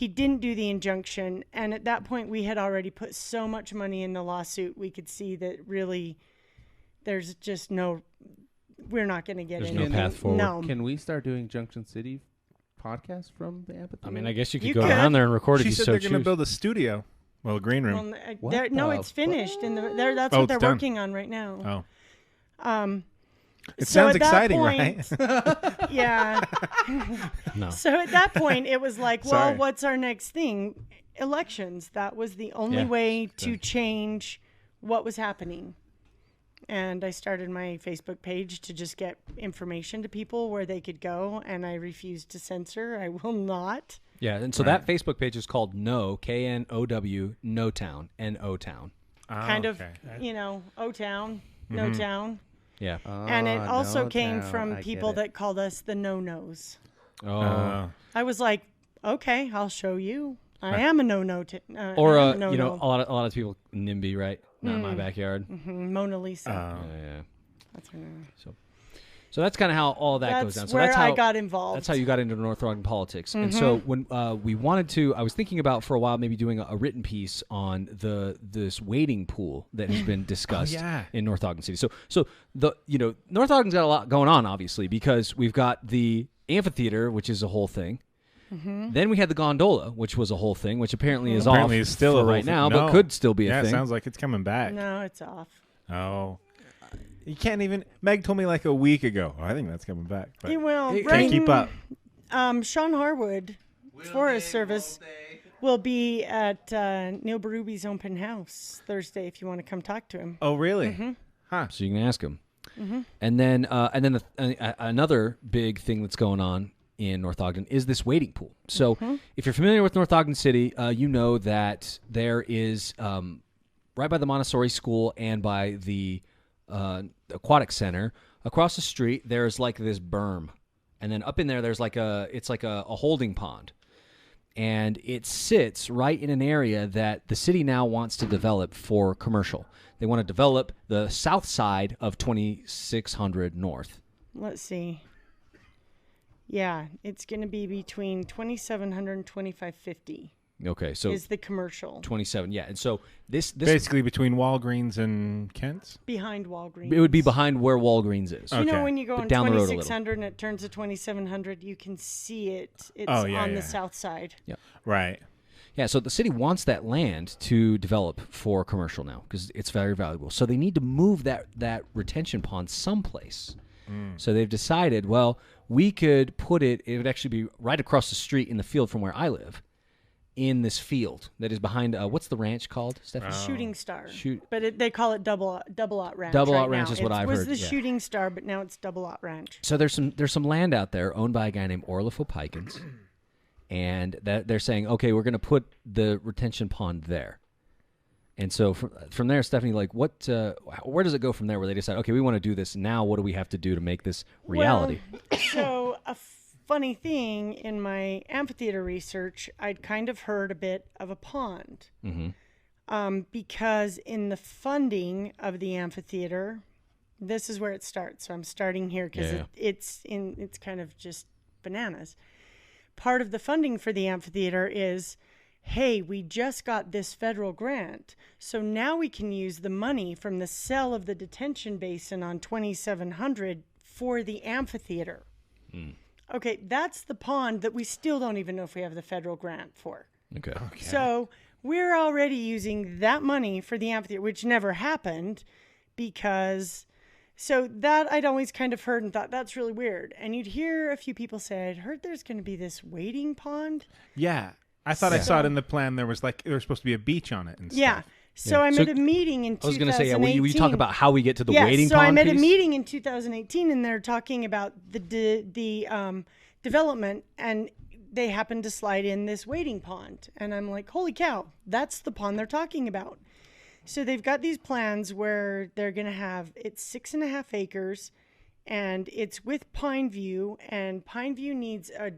didn't do the injunction, and at that point we had already put so much money in the lawsuit. We could see that really there's just we're not going to get
There's
anything.
no path forward.
No.
Can we start doing Junction City podcast from the amphitheater?
I mean, I guess you could
You
go
could.
down there and record
She
if you
said
so
they're going to
choose.
build a studio. Well, a green room.
Well,
What
no,
the
it's finished, and that's
Oh,
what they're
it's done.
working on right now.
Oh. It
So
sounds
at that
exciting,
point-
right?
Yeah.
No.
So at that point, it was like, well,
Sorry.
what's our next thing? Elections. That was the only
Yeah.
way to change what was happening. And I started my Facebook page to just get information to people where they could go, and I refused to censor. I will not.
Yeah, and so that Facebook page is called No, KNOW, No Town, NO Town.
Kind of,
okay.
O-Town, no town.
Yeah.
And it also
no
came
doubt.
from
I get
people
it.
that called us the no-nos.
Oh.
I was like, okay, I'll show you. I am a no-no.
Or
I am a no-no.
a lot of people NIMBY, right? Not my backyard.
Mona Lisa.
Yeah.
That's her name.
So that's kind of how all that goes down.
That's
So
where
that's how
I got involved.
That's how you got into North Ogden politics. And so when we wanted to, I was thinking about for a while maybe doing a written piece on this wading pool that has been discussed
yeah.
in North Ogden City. So the North Ogden's got a lot going on, obviously, because we've got the amphitheater, which is a whole thing. Then we had the gondola, which was a whole thing, which apparently is
Apparently
off
it's still
for
a whole
right
thing.
now,
No.
but could still be a
Yeah,
thing.
it sounds like it's coming back.
No, it's off.
Oh. You can't even... Meg told me like a week ago. I think that's coming back. But
Well,
can't keep up.
Sean Harwood, Forest Service, will be at Neil Berube open house Thursday if you want to come talk to him.
Oh, really? Huh.
So you can ask him. And then another big thing that's going on in North Ogden is this wading pool. So if you're familiar with North Ogden City, you know that there is right by the Montessori School and by the Aquatic Center across the street, there's like this berm. And then up in there, there's it's like a holding pond. And it sits right in an area that the city now wants to develop for commercial. They want to develop the south side of 2600 North.
Let's see. Yeah, it's going to be between 2,700 and 2,550
Okay, so
is the commercial
27. Yeah, and so this
Basically between Walgreens and Kent's?
behind Walgreens.
it would be behind where Walgreens is.
You
Okay.
know when you go
But
on
down the road a little.
2,600 and it turns to 2,700, you can see it. It's
Oh, yeah,
on
yeah.
the south side.
Right.
Yeah, so the city wants that land to develop for commercial now because it's very valuable. So they need to move that retention pond someplace. So they've decided, well, we could put it would actually be right across the street in the field from where I live, in this field that is behind, what's the ranch called, Stephanie?
Shooting Star.
Shoot-
But they call it Double Out Ranch.
Double
right
Out Ranch
now.
is what I've
It was
heard,
the
yeah.
Shooting Star, but now it's Double Out Ranch.
So there's some land out there owned by a guy named Orlif O'Pikins, and that they're saying, okay, we're going to put the retention pond there. And so from there, Stephanie, like, where does it go from there? Where they decide, okay, we want to do this now. What do we have to do to make this reality?
Well, so a funny thing in my amphitheater research, I'd kind of heard a bit of a pond. because in the funding of the amphitheater, this is where it starts. So I'm starting here because it's kind of just bananas. Part of the funding for the amphitheater is, hey, we just got this federal grant, so now we can use the money from the sale of the detention basin on 2700 for the amphitheater. Okay, that's the pond that we still don't even know if we have the federal grant for.
Okay.
So we're already using that money for the amphitheater, which never happened because... So that I'd always kind of heard and thought, that's really weird. And you'd hear a few people say, I'd heard there's going to be this wading pond.
Yeah. I thought I saw it in the plan. There was supposed to be a beach on it and stuff.
Yeah. So I'm at a meeting in 2018.
I was going to say, will you talk about how we get to the wading
so
pond
I'm at a
piece?
meeting in 2018, and they're talking about the development, and they happen to slide in this wading pond. And I'm like, holy cow, that's the pond they're talking about. So they've got these plans where they're going to have, it's 6.5 acres, and it's with Pine View, and Pine View needs a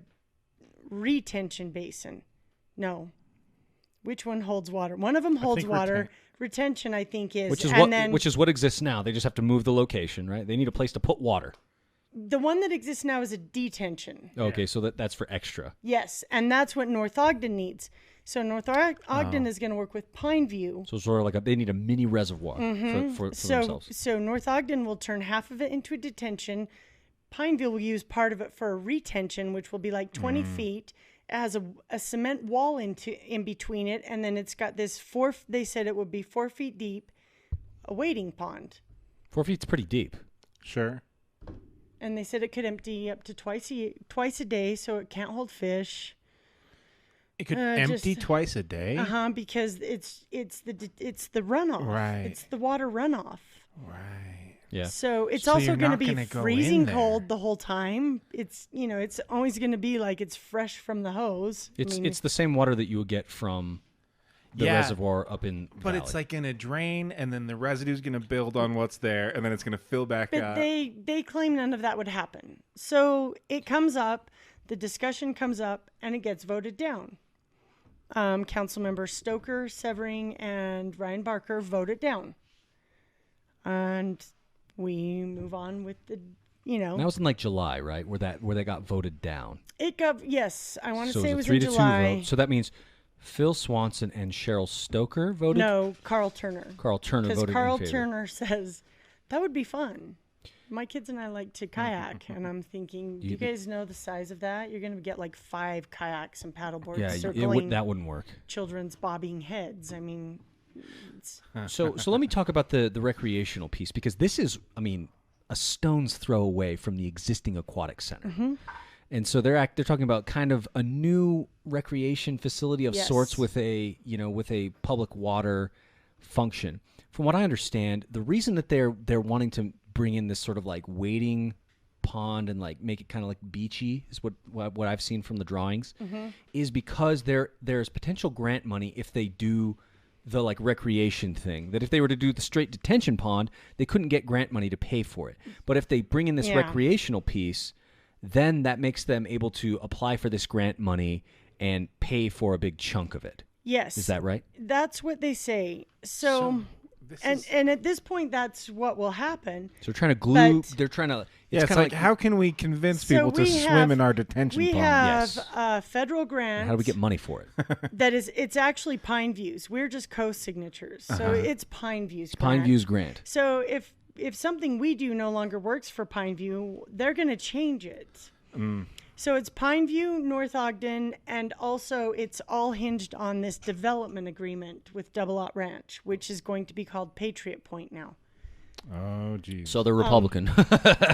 retention basin. No. Which one holds water? One of them holds water. Retention, I think, is.
Which is what exists now. They just have to move the location, right? They need a place to put water.
The one that exists now is a detention.
Okay, so that's for extra.
Yes, and that's what North Ogden needs. So North Ogden is going to work with Pine View.
So sort of like they need a mini reservoir for themselves.
So North Ogden will turn half of it into a detention. Pineville will use part of it for a retention, which will be like 20 feet. It has a cement wall in between it, and then it's got this they said it would be 4 feet deep, a wading pond.
4 feet's pretty deep.
Sure.
And they said it could empty up to twice a day, so it can't hold fish.
It could empty twice a day?
Because it's the runoff.
Right.
It's the water runoff.
Right.
Yeah.
So it's also going to be freezing
there.
cold the whole time. It's it's always going to be like it's fresh from the hose.
It's the same water that you would get from the reservoir up in
But
valley.
it's like in a drain, and then the residue's going to build on what's there, and then it's going to fill back
but
up.
they claim none of that would happen. So it comes up, the discussion comes up, and it gets voted down. Council members Stoker, Severing, and Ryan Barker vote it down. And we move on with the,
That was in like July, right? Where they got voted down.
It got, yes, I want to
So
say
it
it
was
was
a
in
3-2
July.
vote. So that means Phil Swanson and Cheryl Stoker voted.
No, Carl Turner.
Carl Turner
Because
voted
Carl
in favor.
Turner says, that would be fun. My kids and I like to kayak, and I'm thinking, do you guys know the size of that? You're going to get like 5 kayaks and paddleboards circling
that wouldn't work.
children's bobbing heads. I mean,
So let me talk about the recreational piece, because this is, a stone's throw away from the existing aquatic center.
Mm-hmm.
And so they're talking about kind of a new recreation facility of sorts with a public water function. From what I understand, the reason that they're wanting to bring in this sort of like wading pond and like make it kind of like beachy is what I've seen from the drawings, is because there's potential grant money if they do the like recreation thing. That if they were to do the straight detention pond, they couldn't get grant money to pay for it. But if they bring in this recreational piece, then that makes them able to apply for this grant money and pay for a big chunk of it.
yes.
Is that right?
That's what they say. So and at this point, that's what will happen.
So they're trying to glue.
But-
They're trying to.
It's
kind of
like, how can we convince
So
people to
we
swim
have-
in our detention
We
pond?
have
Yes.
a federal grant.
How do we get money for it?
It's actually Pine Views. We're just co-signatures. So it's Pine Views.
Pine
grant.
View's grant.
So if something we do no longer works for Pine View, they're going to change it. So it's Pine View, North Ogden, and also it's all hinged on this development agreement with Double Lot Ranch, which is going to be called Patriot Point now.
Oh, geez.
So they're Republican.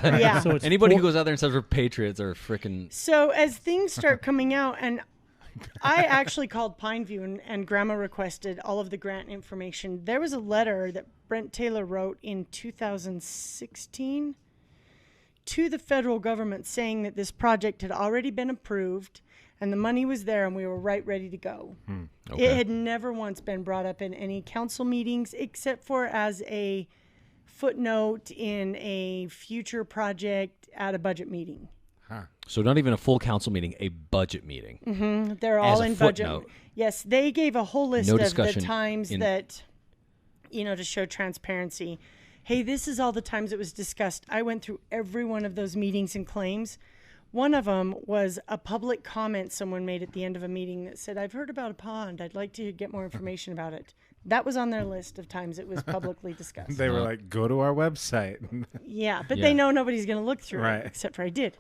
Yeah.
So it's
Anybody who goes out there and says we're patriots are freaking.
So as things start coming out, and I actually called Pineview and Grandma requested all of the grant information. There was a letter that Brent Taylor wrote in 2016 to the federal government saying that this project had already been approved and the money was there and we were ready to go.
Okay.
It had never once been brought up in any council meetings except for as a footnote in a future project at a budget meeting.
So not even a full council meeting, a budget meeting.
Mm-hmm. They're all in budget.
Footnote.
Yes, they gave a whole list
No
of the
discussion
times that, to show transparency. Hey, this is all the times it was discussed. I went through every one of those meetings and claims. One of them was a public comment someone made at the end of a meeting that said, I've heard about a pond. I'd like to get more information about it. That was on their list of times it was publicly discussed.
They were like, go to our website.
Yeah, but they know nobody's going to look through it, except for I did.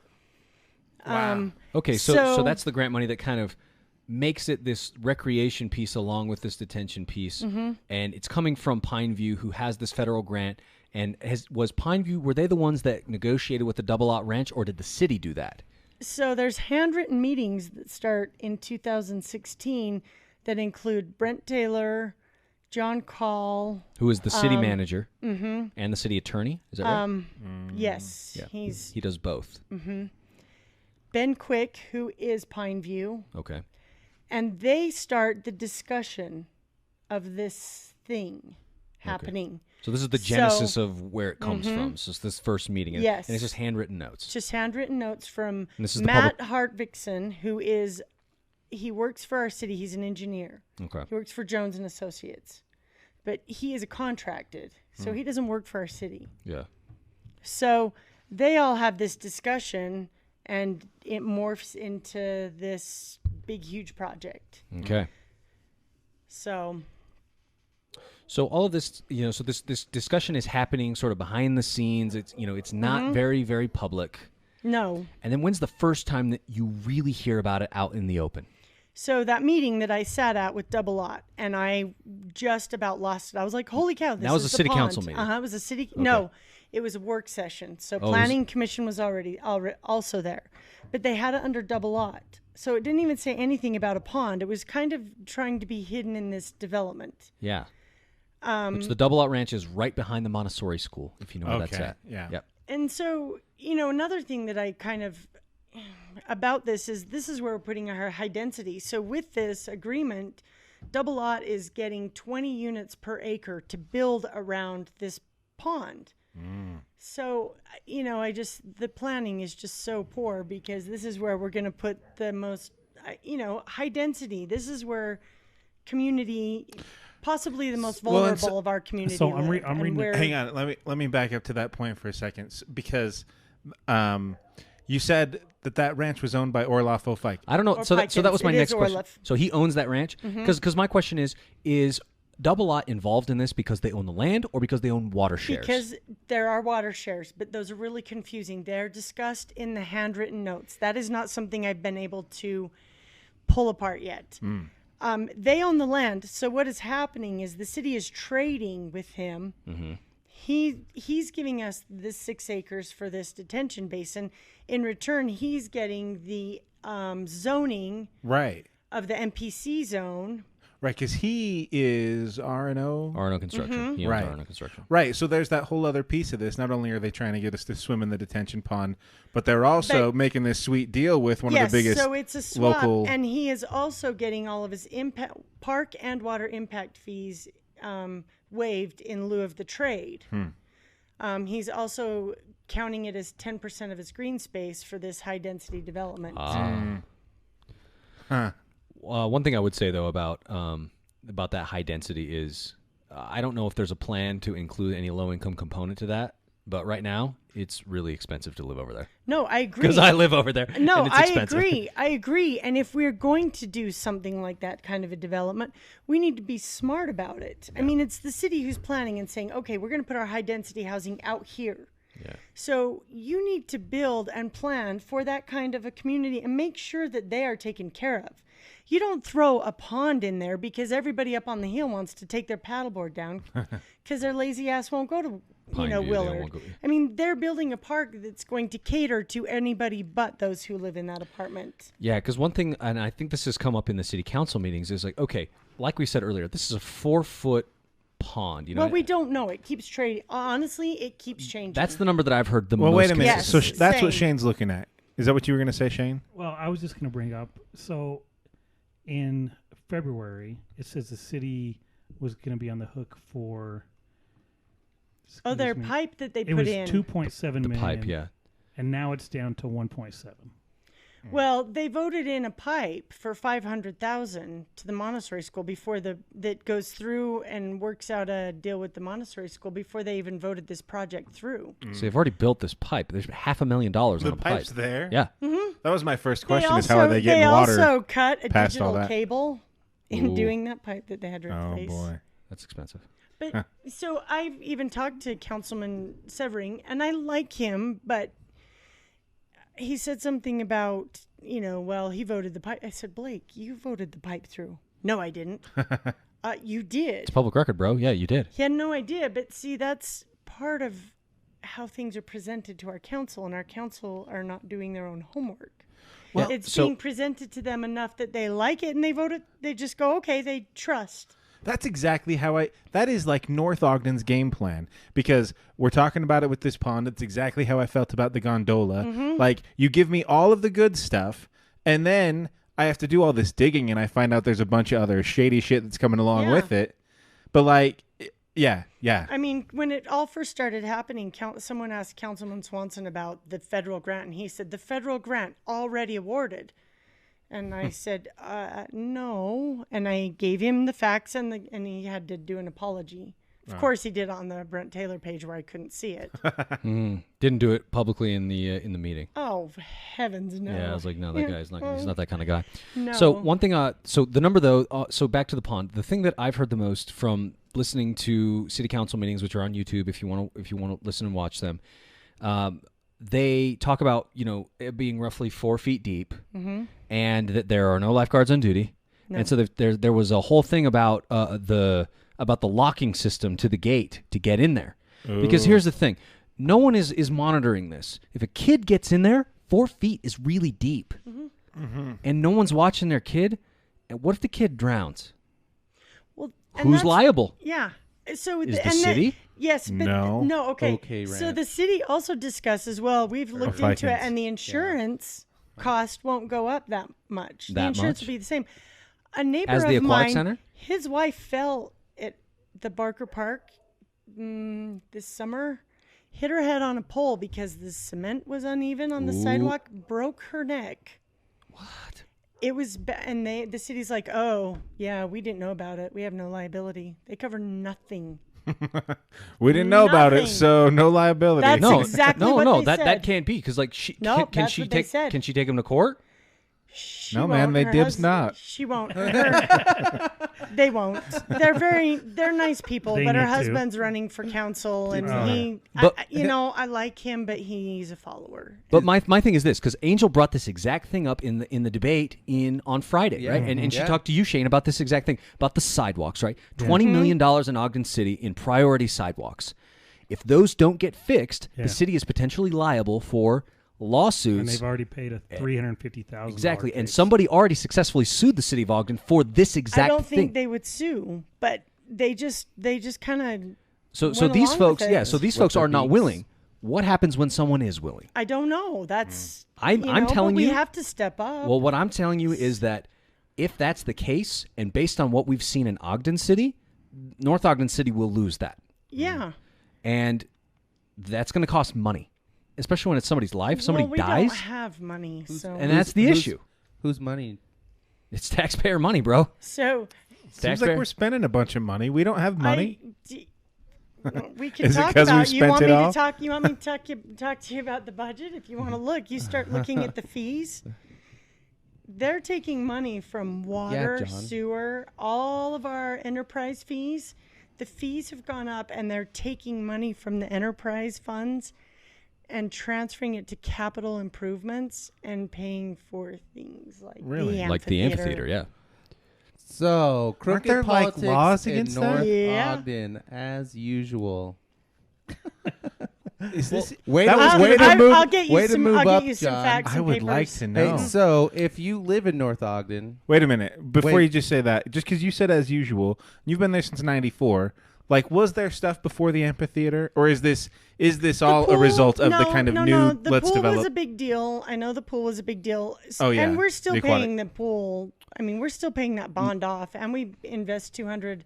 Wow.
Okay, so that's the grant money that kind of makes it this recreation piece along with this detention piece. And it's coming from Pineview, who has this federal grant. And was Pineview, were they the ones that negotiated with the Double Lot Ranch, or did the city do that?
So there's handwritten meetings that start in 2016 that include Brent Taylor, John Call,
who is the city manager and the city attorney. Is that right?
Yes,
Yeah.
he
does both.
Ben Quick, who is Pineview,
Okay.
and they start the discussion of this thing happening.
So this is the genesis of where it comes from. So it's this first meeting. And,
Yes.
And it's just handwritten notes.
Just handwritten notes from
And this is the
Matt Hartvickson, he works for our city. He's an engineer.
Okay.
He works for Jones and Associates, but he is a contracted, so he doesn't work for our city.
Yeah.
So they all have this discussion, and it morphs into this big, huge project.
Okay. So all of this, so this discussion is happening sort of behind the scenes. It's, it's not very, very public.
No.
And then when's the first time that you really hear about it out in the open?
So that meeting that I sat at with Double Lot, and I just about lost it. I was like, holy cow, this
That was
is
a
the
city
pond.
council meeting.
It was a city. No, it was a work session. So Planning Commission was already also there. But they had it under Double Lot. So it didn't even say anything about a pond. It was kind of trying to be hidden in this development.
Yeah. Which the Double Lot Ranch is right behind the Montessori School, if you know where that's at.
Yeah.
Yep.
And so, another thing that I kind of about this is where we're putting our high density. So with this agreement, Double Lot is getting 20 units per acre to build around this pond. So, the planning is just so poor, because this is where we're going to put the most, high density. This is where community, possibly the most vulnerable of our community.
So I'm reading.
Hang on, let me back up to that point for a second, because you said that ranch was owned by Orloff O'Fike.
I don't know.
Or
So that was my
Pikins. It
next
is
question.
Orloff.
So he owns that ranch? Because my question is Double Lot involved in this because they own the land or because they own water shares?
Because there are water shares, but those are really confusing. They're discussed in the handwritten notes. That is not something I've been able to pull apart yet. They own the land. So what is happening is the city is trading with him. He's giving us this 6 acres for this detention basin. In return, he's getting the zoning of the MPC zone.
Right, because he is R&O.
R&O Construction. He owns
Right.
R&O Construction.
Right, so there's that whole other piece of this. Not only are they trying to get us to swim in the detention pond, but they're also making this sweet deal with one of the biggest
so it's a swap,
local...
and he is also getting all of his park and water impact fees waived in lieu of the trade. He's also counting it as 10% of his green space for this high-density development.
One thing I would say, though, about that high density is I don't know if there's a plan to include any low-income component to that, but right now it's really expensive to live over there.
No, I agree.
Because I live over there.
No,
and it's
I
expensive.
agree. And if we're going to do something like that kind of a development, we need to be smart about it. I mean, it's the city who's planning and saying, okay, we're going to put our high-density housing out here.
Yeah.
So you need to build and plan for that kind of a community and make sure that they are taken care of. You don't throw a pond in there because everybody up on the hill wants to take their paddleboard down because their lazy ass won't go to, Willard. I mean, they're building a park that's going to cater to anybody but those who live in that apartment.
Yeah, because one thing, and I think this has come up in the city council meetings, is like, okay, like we said earlier, this is a 4-foot pond.
Well, we don't know. It keeps trading. Honestly, it keeps changing.
That's the number that I've heard the most.
Well, wait a minute.
Yes,
So that's
same.
what Shane's looking at. Is that what you were going to say, Shane?
Well, I was just going to bring up, so in February, it says the city was going to be on the hook for...
their
me,
pipe that they
it
put
was
in.
$2.7 million.
pipe, yeah.
and now it's down to 1.7.
Well, they voted in a pipe for $500,000 to the Montessori school before that goes through and works out a deal with the Montessori school before they even voted this project through.
So they've already built this pipe. There's $500,000
The
on a pipe.
pipe's there.
Yeah.
That was my first question: is how are they getting water?
They also cut a
past all
digital
that?
cable in
Ooh.
doing that pipe that they had to
Oh
replace.
boy.
That's expensive.
But so I've even talked to Councilman Severing, and I like him, but he said something about, well, he voted the pipe. I said, Blake, you voted the pipe through. No, I didn't. You did.
It's public record, bro. Yeah, you did.
He had no idea, but see, that's part of how things are presented to our council, and our council are not doing their own homework.
Well,
It's
so-
being presented to them enough that they like it, and they vote it. They just go, okay, they trust.
That's exactly how that is like North Ogden's game plan, because we're talking about it with this pond. It's exactly how I felt about the gondola. Like, you give me all of the good stuff, and then I have to do all this digging, and I find out there's a bunch of other shady shit that's coming along
Yeah.
with it. But like, yeah.
I mean, when it all first started happening, someone asked Councilman Swanson about the federal grant, and he said, the federal grant already awarded. And I said, no. And I gave him the facts, and he had to do an apology. Of course, he did on the Brent Taylor page where I couldn't see it.
Didn't do it publicly in the meeting.
Oh, heavens, no.
Yeah, I was like, no, that guy's not. He's not that kind of guy.
No.
So one thing. So the number though. So back to the pond. The thing that I've heard the most from listening to city council meetings, which are on YouTube, if you want to listen and watch them, they talk about it being roughly 4 feet deep, and that there are no lifeguards on duty.
No.
And so there was a whole thing about the locking system to the gate to get in there. Because here's the thing. No one is monitoring this. If a kid gets in there, 4 feet is really deep. And no one's watching their kid. And what if the kid drowns?
Well, and
Who's
that's-
liable?
Yeah. So
Is the city?
Yes, but
No.
okay.
Okay,
So
Ranch.
the city also discusses. Well, we've looked into it,
Vikings.
and the insurance cost won't go up that much. The
That
insurance
much?
will be the same. A neighbor
As the
of
aquatic
mine,
center?
his wife fell at the Barker Park this summer. Hit her head on a pole because the cement was uneven on the sidewalk. Broke her neck.
What?
It was, and the city's like, oh yeah, we didn't know about it. We have no liability. They cover nothing.
We didn't know about it,
Nothing.
so no liability.
That's
No,
exactly
no,
what
no.
they
That
said.
can't be because
No,
can
that's
she
what they
take
said.
can she take him to court?
She
No, man,
won't.
they
Her
dibs
husband-
not.
She won't. They won't. They're nice people,
They
but her
need to.
husband's running for council, and
But-
I like him, but he's a follower.
But my thing is this, because Angel brought this exact thing up in the debate on Friday, right? And she talked to you, Shane, about this exact thing, about the sidewalks, right? $20 million in Ogden City in priority sidewalks. If those don't get fixed,
Yeah.
the city is potentially liable for lawsuits.
And they've already paid a $350,000.
Exactly. And
case.
somebody already successfully sued the city of Ogden for this exact
I don't
thing.
think they would sue, but they just kind of.
so
went
these
along
folks,
with it.
so these
What
folks
their
are not
beats.
willing. What happens when someone is willing?
I don't know. That's
I'm telling
but
you.
we have to step up.
Well, what I'm telling you is that if that's the case, and based on what we've seen in Ogden City, North Ogden City will lose that.
yeah.
And that's going to cost money, especially when it's somebody's life. Somebody
well, we
dies,
don't have money, so
and that's the issue.
Whose money?
It's taxpayer money, bro.
so
Seems
Taxpayer.
like we're spending a bunch of money. We don't have money.
We can
Is it
talk
'cause we
about. You
spent
want
it
me
all?
to talk? You want me to talk to you about the budget? If you want to look, you start looking at the fees. They're taking money from water,
John.
sewer, all of our enterprise fees. The fees have gone up, and they're taking money from the enterprise funds and transferring it to capital improvements and paying for things like
Really?
the
Like the amphitheater, yeah.
So, crooked
there, like,
politics
laws
in
against that?
North
Yeah.
Ogden, as usual.
Is this?
Way
That
to,
was
way to
I'll
move,
get you
way to
some.
move
I'll
up,
get you some
John.
facts
I
and
would
papers.
like to know.
Hey, so if you live in North Ogden,
Wait a minute. Before
Wait.
you just say that, just because you said as usual, you've been there since '94. Like, was there stuff before the amphitheater, or is this all a
pool-
result of the
no,
kind of
no,
new?
No, the
let's
pool
develop.
was a big deal. I know the pool was a big deal.
Oh, yeah,
and we're still
the aquatic.
paying the pool. I mean, we're still paying that bond off, and we invest $200,000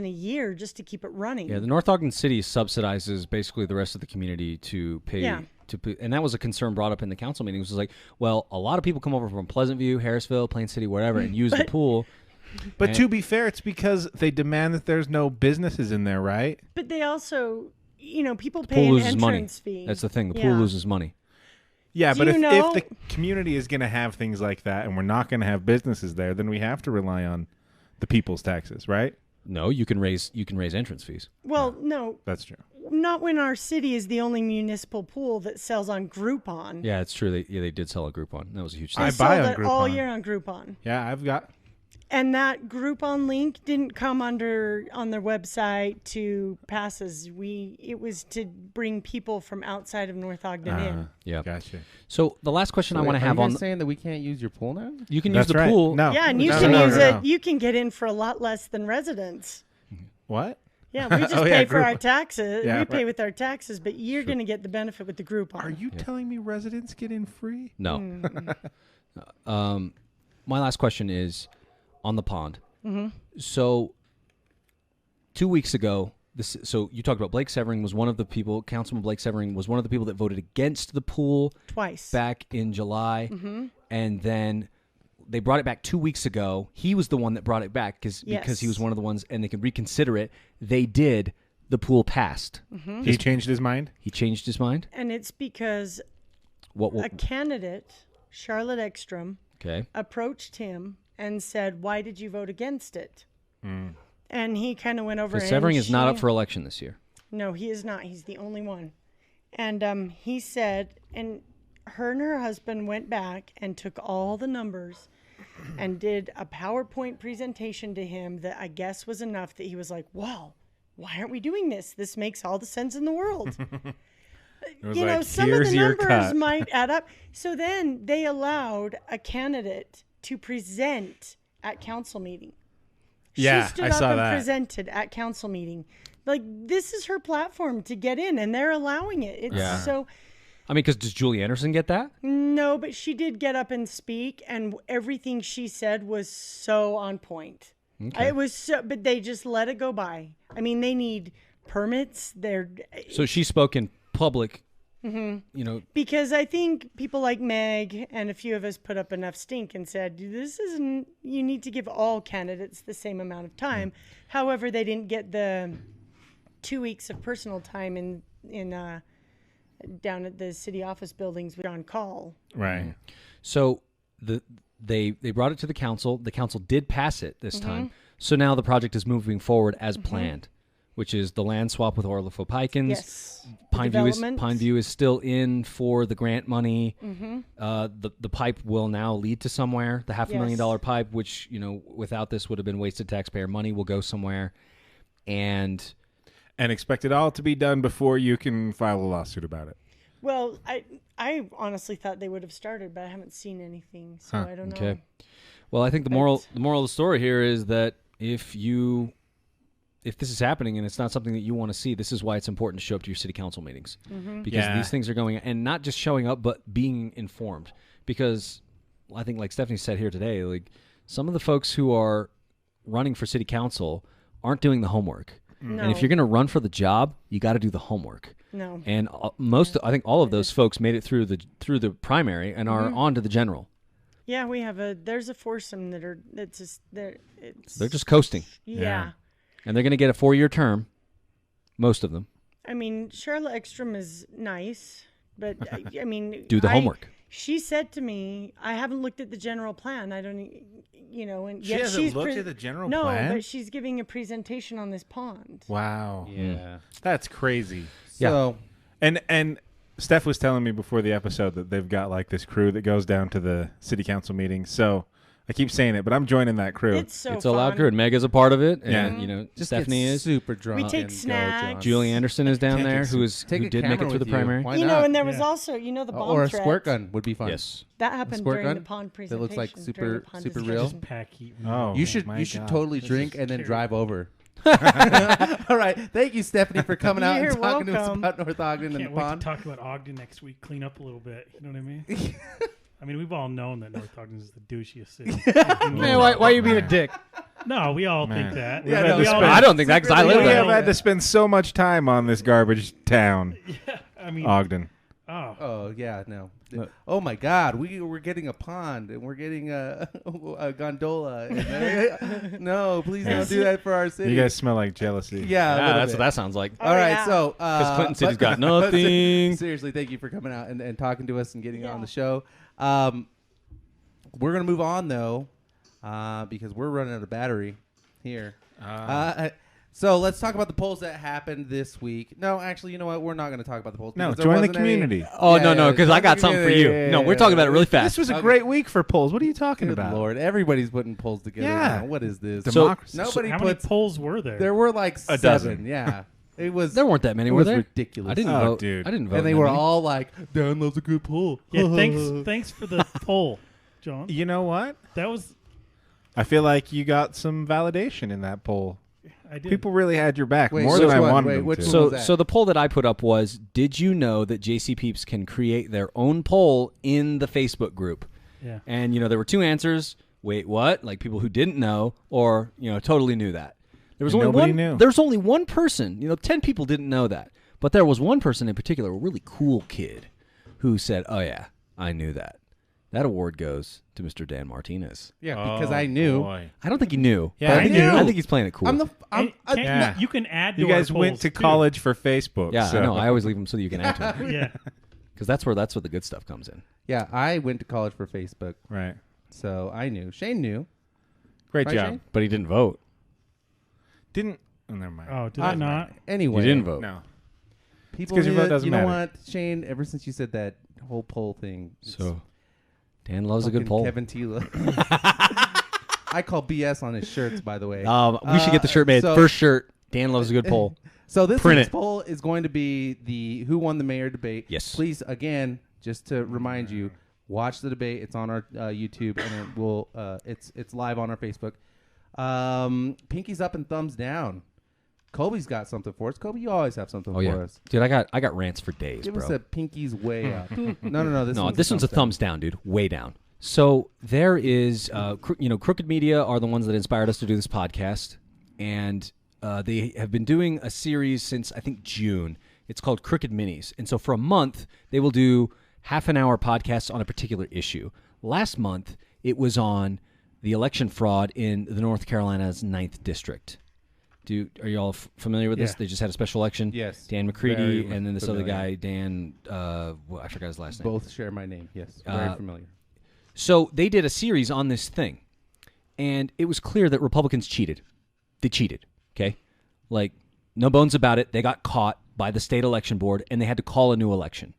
a year just to keep it running.
Yeah, the North Ogden City subsidizes basically the rest of the community to pay
Yeah.
and that was a concern brought up in the council meetings. Was like, well, a lot of people come over from Pleasant View, Harrisville, Plain City, wherever, and use the pool.
But to be fair, it's because they demand that there's no businesses in there, right?
But they also, people
The
pay
pool
an
loses money.
entrance fee.
That's the thing. The pool loses money.
Yeah,
Do
but
you
if
know-
the community is going to have things like that and we're not going to have businesses there, then we have to rely on the people's taxes, right?
No, you can raise entrance fees.
Well, no,
That's true.
not when our city is the only municipal pool that sells on Groupon.
Yeah, it's true. They did sell a Groupon. That was a huge
They
thing.
I buy
sold
on
it all
Groupon.
year on Groupon.
Yeah, I've got...
And that Groupon link didn't come on their website to passes. It was to bring people from outside of North Ogden in.
Yeah.
Gotcha.
So the last question I want to have
Are you
on
guys saying that we can't use your pool now?
you can
That's
use the
right.
pool.
No.
Yeah, and you
No,
can
no,
use
no,
it.
no.
You can get in for a lot less than residents.
What?
Yeah, we just
Oh,
pay
yeah,
for our
Groupon. Yeah,
taxes. We
right.
pay with our taxes, but you're going to get the benefit with the Groupon.
Are you telling me residents get in free?
No. My last question is on the pond. So 2 weeks ago, so you talked about Blake Severing was one of the people. Councilman Blake Severing was one of the people that voted against the pool
Twice.
back in July, and then they brought it back 2 weeks ago. He was the one that brought it back because he was one of the ones, and they could reconsider it. They did. The pool passed.
He changed his mind?
He changed his mind.
And it's because
What?
a candidate, Charlotte Ekstrom,
Okay.
approached him and said, "Why did you vote against it?" And he kind of went over.
Because
and
Severing is not
she-
up for election this year.
No, he is not. He's the only one. And he said, and her husband went back and took all the numbers and did a PowerPoint presentation to him that I guess was enough that he was like, "Wow, why aren't we doing this? This makes all the sense in the world."
It was
You know,
like,
some of
here's
the
your
numbers
cut.
might add up. So then they allowed a candidate to present at council meeting.
Yeah,
She stood
I
up
saw
and
that.
presented at council meeting. Like, this is her platform to get in, and they're allowing it. It's
Yeah.
so...
I mean, because does Julie Anderson get that?
No, but she did get up and speak, and everything she said was so on point.
Okay.
It was so... But they just let it go by. I mean, they need permits.
So she spoke in public. You know,
Because I think people like Meg and a few of us put up enough stink and said, this isn't, you need to give all candidates the same amount of time. However, they didn't get the 2 weeks of personal time in down at the city office buildings on call.
Right.
so they brought it to the council. The council did pass it this
Mm-hmm.
time. So now the project is moving forward as planned, which is the land swap with Orlifo Pikens.
Yes.
Pineview is still in for the grant money.
Mm-hmm.
The pipe will now lead to somewhere. The $500,000
Yes.
pipe, which without this would have been wasted taxpayer money, will go somewhere. And
expect it all to be done before you can file a lawsuit about it.
Well, I honestly thought they would have started, but I haven't seen anything, so I don't know.
okay, well, I think the moral of the story here is that if this is happening and it's not something that you want to see, this is why it's important to show up to your city council meetings, because
Yeah.
these things are going, and not just showing up, but being informed. Because I think, like Stephanie said here today, like some of the folks who are running for city council aren't doing the homework.
No.
And if you're going to run for the job, you got to do the homework.
No.
And I think all of those folks made it through the primary and are on to the general.
Yeah, we have there's a foursome they're
They're just coasting,
yeah.
and they're going to get a 4-year term, most of them.
I mean, Charlotte Ekstrom is nice, but I mean,
Do the homework.
She said to me, "I haven't looked at the general plan. I don't, and
She
yet
hasn't
she's
looked at the general
no,
plan?
but she's giving a presentation on this pond.
Wow.
Yeah.
That's crazy.
So
And Steph was telling me before the episode that they've got like this crew that goes down to the city council meeting. So I keep saying it, but I'm joining that crew.
It's so
It's a loud
fun.
crew, and Meg is a part of it, and
Yeah.
just
Stephanie
get
is.
super drunk.
We take
and go,
snacks.
John.
Julie Anderson is down
Can't
there,
take
Take
who
a
did make it
camera
through the
with you.
primary.
Why
You
not?
know, and there was
Yeah.
also, the bomb
or a
threat.
squirt gun would be fun.
Yes.
That happened
squirt
during the
gun
pond
that
presentation.
looks like
during
super-
the pond
super
discussion.
real?
Pack heat.
Oh.
You should
my
should
God.
totally
This
drink
is
and then
terrible.
drive over. All right, thank you, Stephanie, for coming out and
You're
talking to us
welcome.
about North Ogden and the
Can't wait
pond.
to talk about Ogden next week. Clean up a little bit. You know what I mean? I mean, we've all known that North Ogden is the douchiest city.
Man, why are you being a dick?
No, we all
Man.
think that.
Yeah,
We
no,
all-
it's fine.
I don't think that because I
We
live
Yeah.
there.
have had to spend so much time on this garbage town,
I mean,
Ogden.
Oh.
Oh yeah, no. Oh my God, we're getting a pond and we're getting a gondola. And, no, please don't do that for our city.
You guys smell like jealousy.
Yeah, a little
that's
bit.
what that sounds like.
All right,
yeah.
so
Because Clinton City's
but-
got nothing.
Seriously, thank you for coming out and talking to us and getting on
Yeah.
the show. We're gonna move on though, because we're running out of battery here. So let's talk about the polls that happened this week. No, actually, you know what? We're not going to talk about the polls.
No,
because there
join the
wasn't any-
community.
Oh,
Yeah,
no, because
join
I got
the
something for you.
community.
No, we're talking about it really fast.
This was a
Okay.
great week for polls. What are you talking
Good
about?
Lord, everybody's putting polls together.
Yeah.
Now. What is this?
So-
Democracy.
Nobody
How many
puts.
polls were there?
There were like
A
7.
dozen.
Yeah, it was.
There weren't that many,
It
were
was
there?
ridiculous.
I didn't
Oh,
vote.
dude.
I didn't vote.
And they
in
were
that many.
all like, "Dan loves a good poll."
Yeah, thanks for the poll, John.
You know what?
That was
I feel like you got some validation in that poll.
I did.
People really had your back
Wait,
more
which
than I
one?
wanted
Wait,
them
which
to.
one?
So,
was that?
so the poll that I put up was: did you know that JC Peeps can create their own poll in the Facebook group?
Yeah.
And there were 2 answers. Wait, what? Like people who didn't know, or totally knew that. There was
And
only
nobody
one.
knew.
There's only one person. 10 people didn't know that, but there was one person in particular, a really cool kid, who said, "Oh yeah, I knew that." That award goes to Mr. Dan Martinez.
Yeah, because I knew.
Boy.
I don't think he knew.
Yeah,
but
I
think
knew.
I think he's playing it cool.
I'm the. I'm,
And
Yeah.
you can add to
You guys
our
went
polls,
to
too.
college for Facebook.
yeah,
so.
I know. I always leave them so that you can add to them,
Yeah.
because that's where the good stuff comes in.
yeah, I went to college for Facebook,
Right.
so I knew. Shane knew.
Great
Right,
job.
Shane?
But he didn't vote.
Didn't. Oh, never mind.
Oh, did I not?
Anyway,
You didn't vote.
No.
People
'cause your vote
knew-
doesn't
you know
matter.
what, Shane? Ever since you said that whole poll thing, it's
So Dan loves a good
fucking
poll.
Kevin Tila. I call BS on his shirts, by the way.
We should get the shirt made.
so-
First shirt. Dan loves a good poll.
So this
Print
week's
it.
poll is going to be the Who Won the Mayor debate.
Yes.
Please, again, just to remind you, watch the debate. It's on our YouTube, and it will. It's live on our Facebook. Pinkies up and thumbs down. Kobe's got something for us. Kobe, you always have something
Oh yeah,
for us.
dude. I got rants for days,
Give
bro.
us a pinkies way up. No.
This one's a thumbs down, dude. Way down. So there is, Crooked Media are the ones that inspired us to do this podcast, and they have been doing a series since I think June. It's called Crooked Minis, and so for a month they will do half-an-hour podcasts on a particular issue. Last month it was on the election fraud in the North Carolina's 9th district. Are you all familiar with this?
Yeah.
They just had a special election.
Yes.
Dan
Very
McCready and then this other
familiar.
guy, Dan. I forgot his last name.
Both share my name. Yes, very familiar.
So they did a series on this thing, and it was clear that Republicans cheated. They cheated, okay? Like, no bones about it. They got caught by the state election board, and they had to call a new election.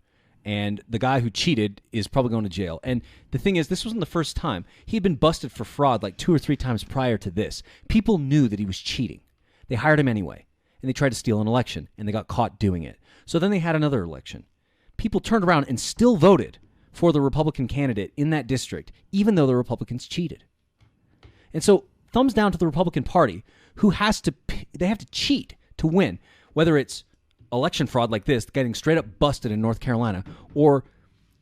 And the guy who cheated is probably going to jail. And the thing is, this wasn't the first time. He'd been busted for fraud like 2 or 3 times prior to this. People knew that he was cheating. They hired him anyway, and they tried to steal an election, and they got caught doing it. So then they had another election. People turned around and still voted for the Republican candidate in that district, even though the Republicans cheated. And so, thumbs down to the Republican Party, who they have to cheat to win, whether it's election fraud like this, getting straight up busted in North Carolina, or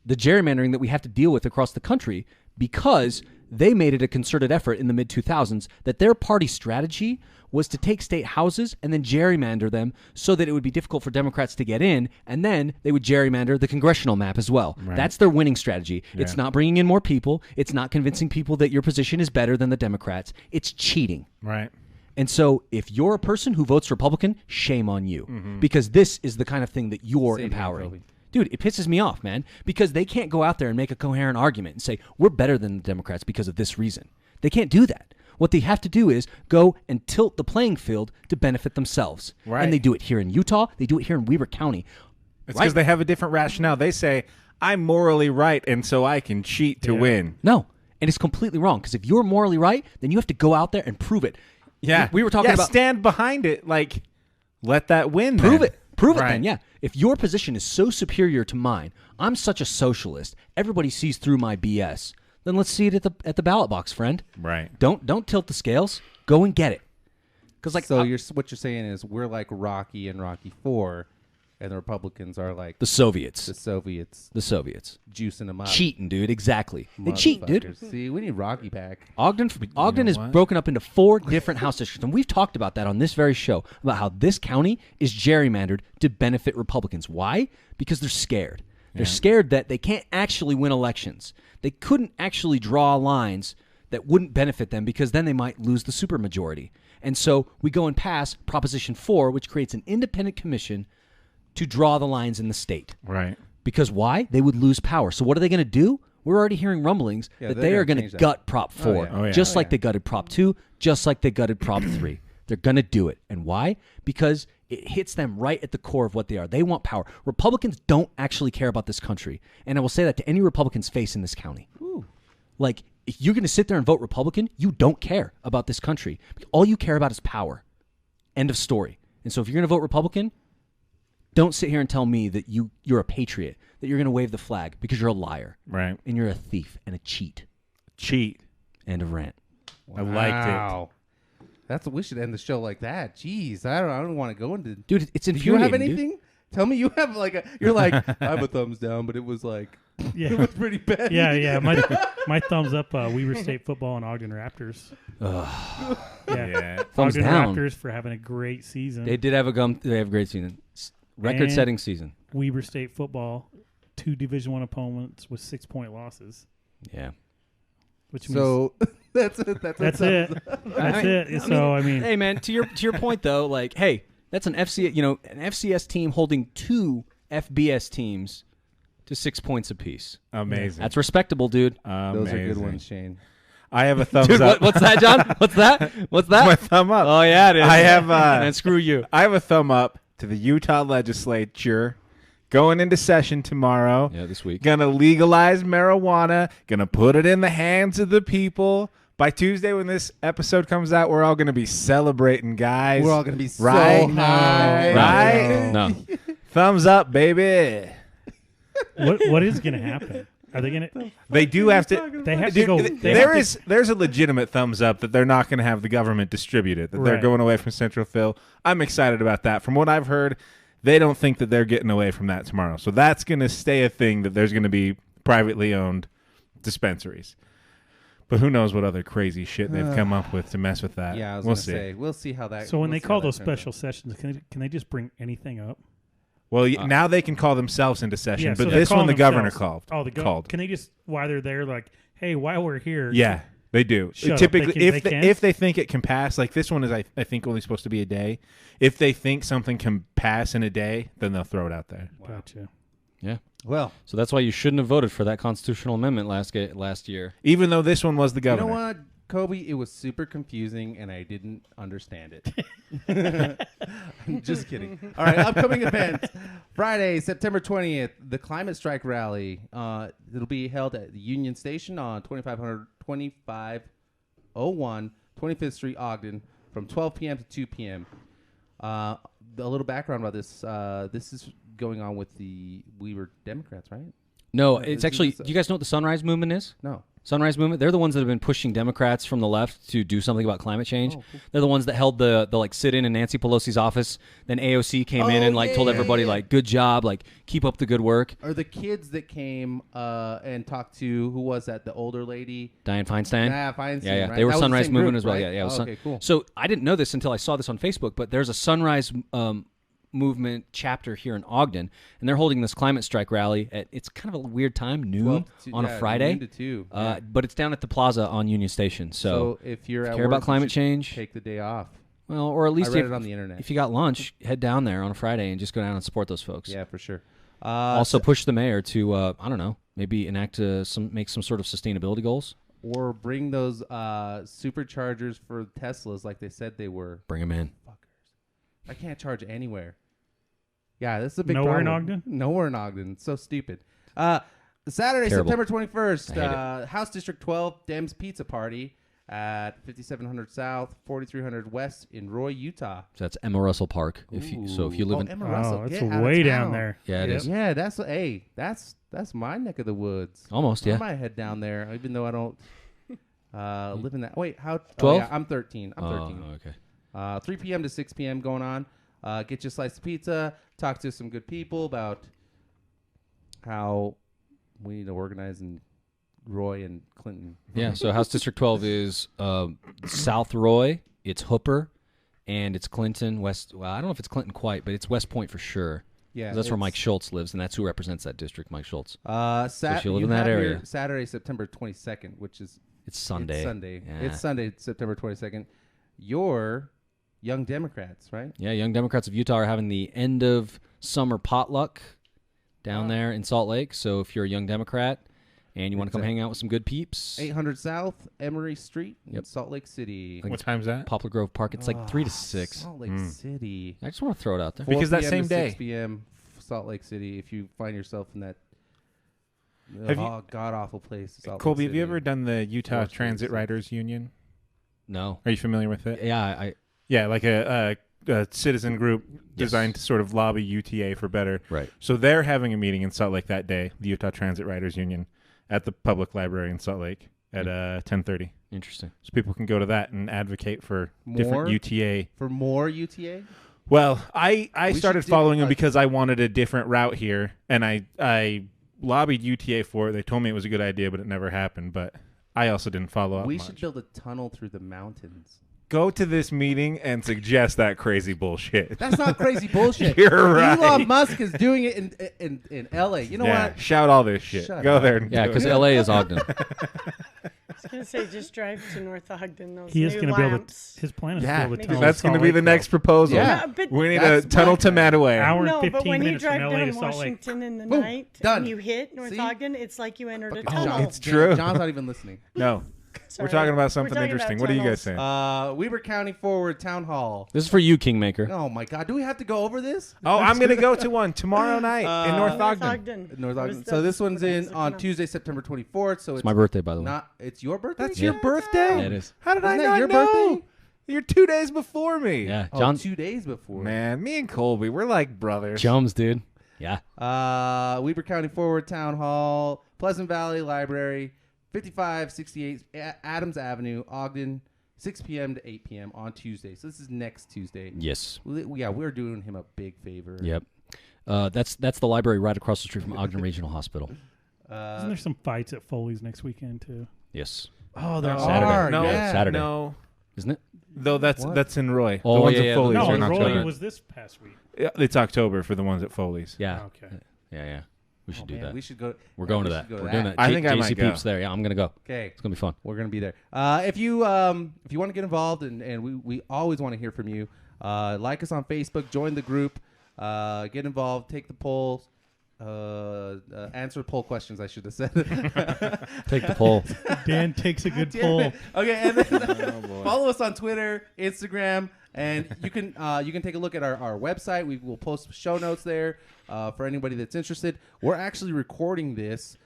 the gerrymandering that we have to deal with across the country, because they made it a concerted effort in the mid-2000s that their party strategy was to take state houses and then gerrymander them so that it would be difficult for Democrats to get in, and then they would gerrymander the congressional map as well.
Right.
That's their winning strategy.
Yeah.
It's not bringing in more people. It's not convincing people that your position is better than the Democrats. It's cheating.
Right.
And so if you're a person who votes Republican, shame on you, because this is the kind of thing that you're
Same here,
empowering.
Kobe.
Dude, it pisses me off, man, because they can't go out there and make a coherent argument and say, we're better than the Democrats because of this reason. They can't do that. What they have to do is go and tilt the playing field to benefit themselves.
Right.
And they do it here in Utah. They do it here in Weber County.
It's because they have a different rationale. They say, I'm morally right, and so I can cheat to win.
No. And it's completely wrong, because if you're morally right, then you have to go out there and prove it.
Yeah.
We were talking about...
stand behind it. Like, let that win.
Prove
then.
it. Prove it
Right.
then, yeah. If your position is so superior to mine, I'm such a socialist, everybody sees through my BS, then let's see it at the ballot box, friend.
Right.
Don't tilt the scales. Go and get it. Because
What you're saying is we're like Rocky and Rocky 4, and the Republicans are like
the Soviets.
the Soviets
The Soviets.
juicing them up.
Cheating, dude. Exactly. They cheat, dude.
Motherfuckers. See, we need Rocky back.
Ogden
know
is
what?
broken up into 4 different House districts, and we've talked about that on this very show, about how this county is gerrymandered to benefit Republicans. Why? Because they're scared. They're scared that they can't actually win elections. They couldn't actually draw lines that wouldn't benefit them because then they might lose the supermajority. And so we go and pass Proposition 4, which creates an independent commission to draw the lines in the state.
Right.
Because why? They would lose power. So what are they going to do? We're already hearing rumblings that they are going to gut Prop 4, just like they gutted Prop 2, just like they gutted Prop 3. They're going to do it. And why? Because it hits them right at the core of what they are. They want power. Republicans don't actually care about this country. And I will say that to any Republican's face in this county. Ooh. Like, if you're going to sit there and vote Republican, you don't care about this country. All you care about is power. End of story. And so if you're going to vote Republican, don't sit here and tell me that you're a patriot, that you're going to wave the flag, because you're a liar.
Right.
And you're a thief and a cheat.
Cheat.
End of rant.
Wow. I liked it.
We should end the show like that. Jeez, I don't want to go into.
Dude, it's
Do you
infuriating.
have anything?
Dude.
Tell me you have you're like, I have a thumbs down, but it was like,
Yeah.
it was pretty bad.
Yeah. My thumbs up. Weber State football and Ogden Raptors.
Yeah.
Thumbs
Ogden
down.
Raptors for having a great season.
They did have They have a great season. Record-setting season.
Weber State football, 2 Division I opponents with 6-point losses.
Yeah.
Which means
So that's it.
that's it. That's it. So I mean,
hey man, to your point though, like, hey, that's an FCS team holding 2 FBS teams to 6 points apiece.
Amazing.
That's respectable, dude.
Those are good ones, Shane.
I have a thumbs
Dude,
up.
what's that, John? What's that? What's that?
My thumb up.
Oh yeah, it is.
I have
and screw you.
I have a thumb up to the Utah legislature going into session tomorrow.
Yeah, this week.
Gonna legalize marijuana. Gonna put it in the hands of the people. By Tuesday, when this episode comes out, we're all gonna be celebrating, guys.
We're all gonna be so
Right?
high.
Right?
No.
Thumbs up, baby.
what is going to happen? Are they going to?
They do have to.
They have to
Dude,
go.
There's a legitimate thumbs up that they're not going to have the government distribute it. That they're
Right.
going away from Central Phil. I'm excited about that. From what I've heard, they don't think that they're getting away from that tomorrow. So that's going to stay a thing, that there's going to be privately owned dispensaries. But who knows what other crazy shit they've come up with to mess with that.
Yeah, I was
we'll
gonna
see.
say we'll see how that.
So when
we'll
they
see
call
how that
those
turns out.
special sessions, can they just bring anything up?
Well, now they can call themselves into session,
Yeah, so
but
they're
this one
calling
the governor
themselves.
called.
Oh,
called.
Can they just, while they're there, like, hey, while we're here?
Yeah, they do.
Shut up.
Typically,
They can?
if they think it can pass, like this one is, I think only supposed to be a day. If they think something can pass in a day, then they'll throw it out there.
Gotcha.
Yeah.
Well,
So that's why you shouldn't have voted for that constitutional amendment last year.
Even though this one was the
you
governor.
know what, Kobe? It was super confusing, and I didn't understand it. I'm just kidding. All right, upcoming events. Friday, September 20th, the Climate Strike Rally. It'll be held at the Union Station on 2501 25th Street, Ogden, from 12 p.m. to 2 p.m. A little background about this. This is going on with we were Democrats, right?
No,
Is
it's
it
actually.
so?
Do you guys know what the Sunrise Movement is?
No.
Sunrise Movement. They're the ones that have been pushing Democrats from the left to do something about climate change.
Oh, cool.
They're the ones that held the like sit-in in Nancy Pelosi's office. Then AOC came in and like told everybody like, "Good job, like keep up the good work."
Or the kids that came and talked to, who was that? The older lady?
Dianne Feinstein.
Yeah, Feinstein,
Yeah.
right?
They were
That was the
Sunrise
same
Movement
group,
as well.
right?
Yeah. It was
okay, cool.
So I didn't know this until I saw this on Facebook, but there's a Sunrise Movement chapter here in Ogden, and they're holding this climate strike rally at, it's kind of a weird time, noon
12 to-
on
yeah,
a Friday.
noon to 2. Yeah.
But it's down at the plaza on Union Station. So
if you're
if
at
you care about
work, you
climate
should
change,
take the day off.
well, or at least
I read
if,
it on the internet.
if you got lunch, head down there on a Friday and just go down and support those folks.
Yeah, for sure.
Also, push the mayor to I don't know, maybe enact make some sort of sustainability goals.
or bring those superchargers for Teslas like they said they were.
Bring them in.
Fuckers. I can't charge anywhere. Yeah, this is a big
Nowhere in
problem.
Ogden?
Nowhere in Ogden. It's so stupid. Saturday,
Terrible.
September 21st,
I hate
House District 12 Dems Pizza Party at 5700 South, 4300 West in Roy, Utah.
So that's Emma Russell Park. If you live in,
Emma Russell,
Oh, it's
get out of
way down
town.
there.
yeah, it is
Yeah, that's my neck of the woods.
almost.
I
Yeah,
might head down there, even though I don't live in that. Wait, how?
12?
Yeah, I'm 13. I'm 13.
Okay.
3 p.m. to 6 p.m. going on. Get you a slice of pizza. Talk to some good people about how we need to organize in Roy and Clinton.
Yeah. So House District 12 is South Roy. It's Hooper, and it's Clinton West. Well, I don't know if it's Clinton quite, but it's West Point for sure.
Yeah,
That's where
it's-
Mike Schultz lives, and that's who represents that district, Mike Schultz.
You
live in that
have here
area.
Saturday, September 22nd, which is
It's Sunday.
It's Sunday.
Yeah.
It's Sunday, September 22nd. Your Young Democrats, right?
Yeah, Young Democrats of Utah are having the end of summer potluck down there in Salt Lake. So if you're a Young Democrat and you want to come hang out with some good peeps,
800 South Emory Street in
Yep.
Salt Lake City.
Like
What time's that?
Poplar Grove Park, it's like 3 to 6.
Salt Lake City.
I just want to throw it out there.
4
Because that
p.m.
same
to
day.
6 p.m. Salt Lake City. If you find yourself in that
Have you-
god awful place, Salt
Colby,
Lake
have you
City.
ever done the Utah
Forest
Transit
City.
Riders Union?
No.
Are you familiar with it?
Yeah,
Yeah, like a citizen group designed to sort of lobby UTA for better.
right.
So they're having a meeting in Salt Lake that day, the Utah Transit Riders Union, at the public library in Salt Lake at 10:30.
Interesting.
So people can go to that and advocate for
More?
different UTA.
For more UTA?
Well, I
We
started
should do
following them
a-
because I wanted a different route here, and I lobbied UTA for it. They told me it was a good idea, but it never happened. But I also didn't follow up
We
much.
should build a tunnel through the mountains.
Go to this meeting and suggest that crazy bullshit.
That's not crazy bullshit.
You're right.
Elon Musk is doing it in LA. You know
yeah,
what?
shout all this shit.
Shut
Go
up.
there and
Yeah,
do
because
it.
LA is Ogden.
I was going to say, just drive to North Ogden. Those
He is
new
going to build
lamps.
his plan is
Yeah,
to build a
Maybe
tunnel.
that's
going to
be the next proposal.
Yeah.
No, but
We need
That's
a tunnel
my
to Mataway.
hour and
no,
15
but when you
minutes from
drive
LA
down
to Salt Lake.
Washington in the
Boom.
night
Done.
and you hit North
See?
Ogden, it's like you entered a
Fucking
tunnel.
John.
It's true.
John's not even listening.
No,
Sorry.
we're talking about
We're
something
talking
interesting.
about
What are you guys
tunnels.
saying?
Weber County Forward Town Hall.
This is for you, Kingmaker.
Oh my God! Do we have to go over this?
Oh, I'm gonna go to one tomorrow night in North Ogden.
North
What
Ogden.
is
So
that?
this one's
What I was
in
looking
on
up.
Tuesday, September 24th. So
It's my birthday, by the way.
not. It's your birthday.
That's your birthday.
Yeah, it is.
How did I
Isn't
not
that your
know?
birthday?
You're 2 days before me.
Yeah,
Oh,
John.
2 days before.
Man, me and Colby, we're like brothers.
Chums, dude. Yeah.
Weber County Forward Town Hall, Pleasant Valley Library, 5568 Adams Avenue, Ogden, 6 p.m. to 8 p.m. on Tuesday. So this is next Tuesday.
Yes.
Yeah, we're doing him a big favor.
Yep. That's the library right across the street from Ogden Regional Hospital.
Isn't there some fights at Foley's next weekend, too?
Yes.
Oh, there
Saturday.
are.
No,
yeah.
Saturday.
No,
Isn't it?
though that's in Roy.
Oh,
the ones
yeah,
at
yeah,
Foley's
those
No,
are in
are
Rolling
October.
was this past week.
Yeah, it's October for the ones at Foley's.
Yeah.
Oh, okay.
Yeah. We should do
Man,
that.
we should go.
We're
yeah,
going
we
to
should
that.
go
We're doing that.
I think I
JC
might go.
Poops there. Yeah, I'm gonna go.
Okay.
It's gonna be fun.
We're gonna be there. If you want to get involved, and we always want to hear from you. Like us on Facebook, join the group, get involved, take the polls, answer poll questions. I should have said.
Take the poll.
Dan takes a good
Damn
poll.
it. Okay, and then follow us on Twitter, Instagram, and you can take a look at our website. We will post show notes there for anybody that's interested. We're actually recording this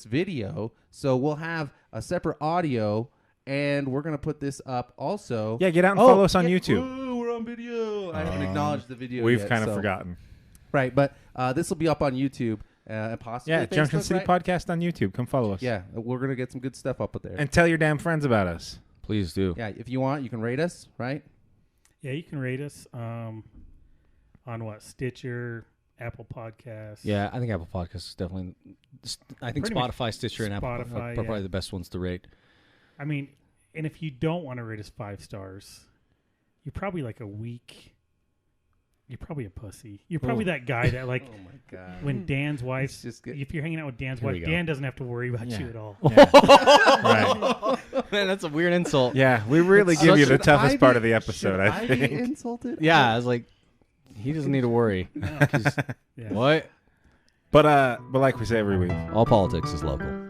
video, so we'll have a separate audio, and we're gonna put this up also.
Yeah, get out and follow us on
yeah.
YouTube.
Ooh, we're on video. I haven't acknowledged the video.
We've
yet,
kind of
so-
forgotten.
Right, but this will be up on YouTube and possibly
Yeah,
Facebook,
Junction City
right?
Podcast on YouTube. Come follow us.
Yeah, we're gonna get some good stuff up there.
And tell your damn friends about us.
Please do.
Yeah, if you want, you can rate us, right?
Yeah, you can rate us on what? Stitcher, Apple Podcasts.
Yeah, I think Apple Podcasts is definitely. I think
Pretty much
Spotify, Stitcher, and Apple
Spotify,
are probably
yeah.
the best ones to rate.
I mean, and if you don't want to rate us 5 stars, you're probably like a weak. You're probably a pussy. You're probably that guy that like
Oh my god.
when Dan's wife.
It's just good.
If you're hanging out with Dan's
Here we
wife,
go.
Dan doesn't have to worry about
Yeah.
you at all.
Right.
Man, that's a weird insult.
Yeah, we really give you the
Should
toughest
I
part
be-
of the episode,
should
I
be
think.
insulted?
Yeah, I was like, he doesn't need to worry.
Yeah.
What?
But like we say every week,
All politics is local.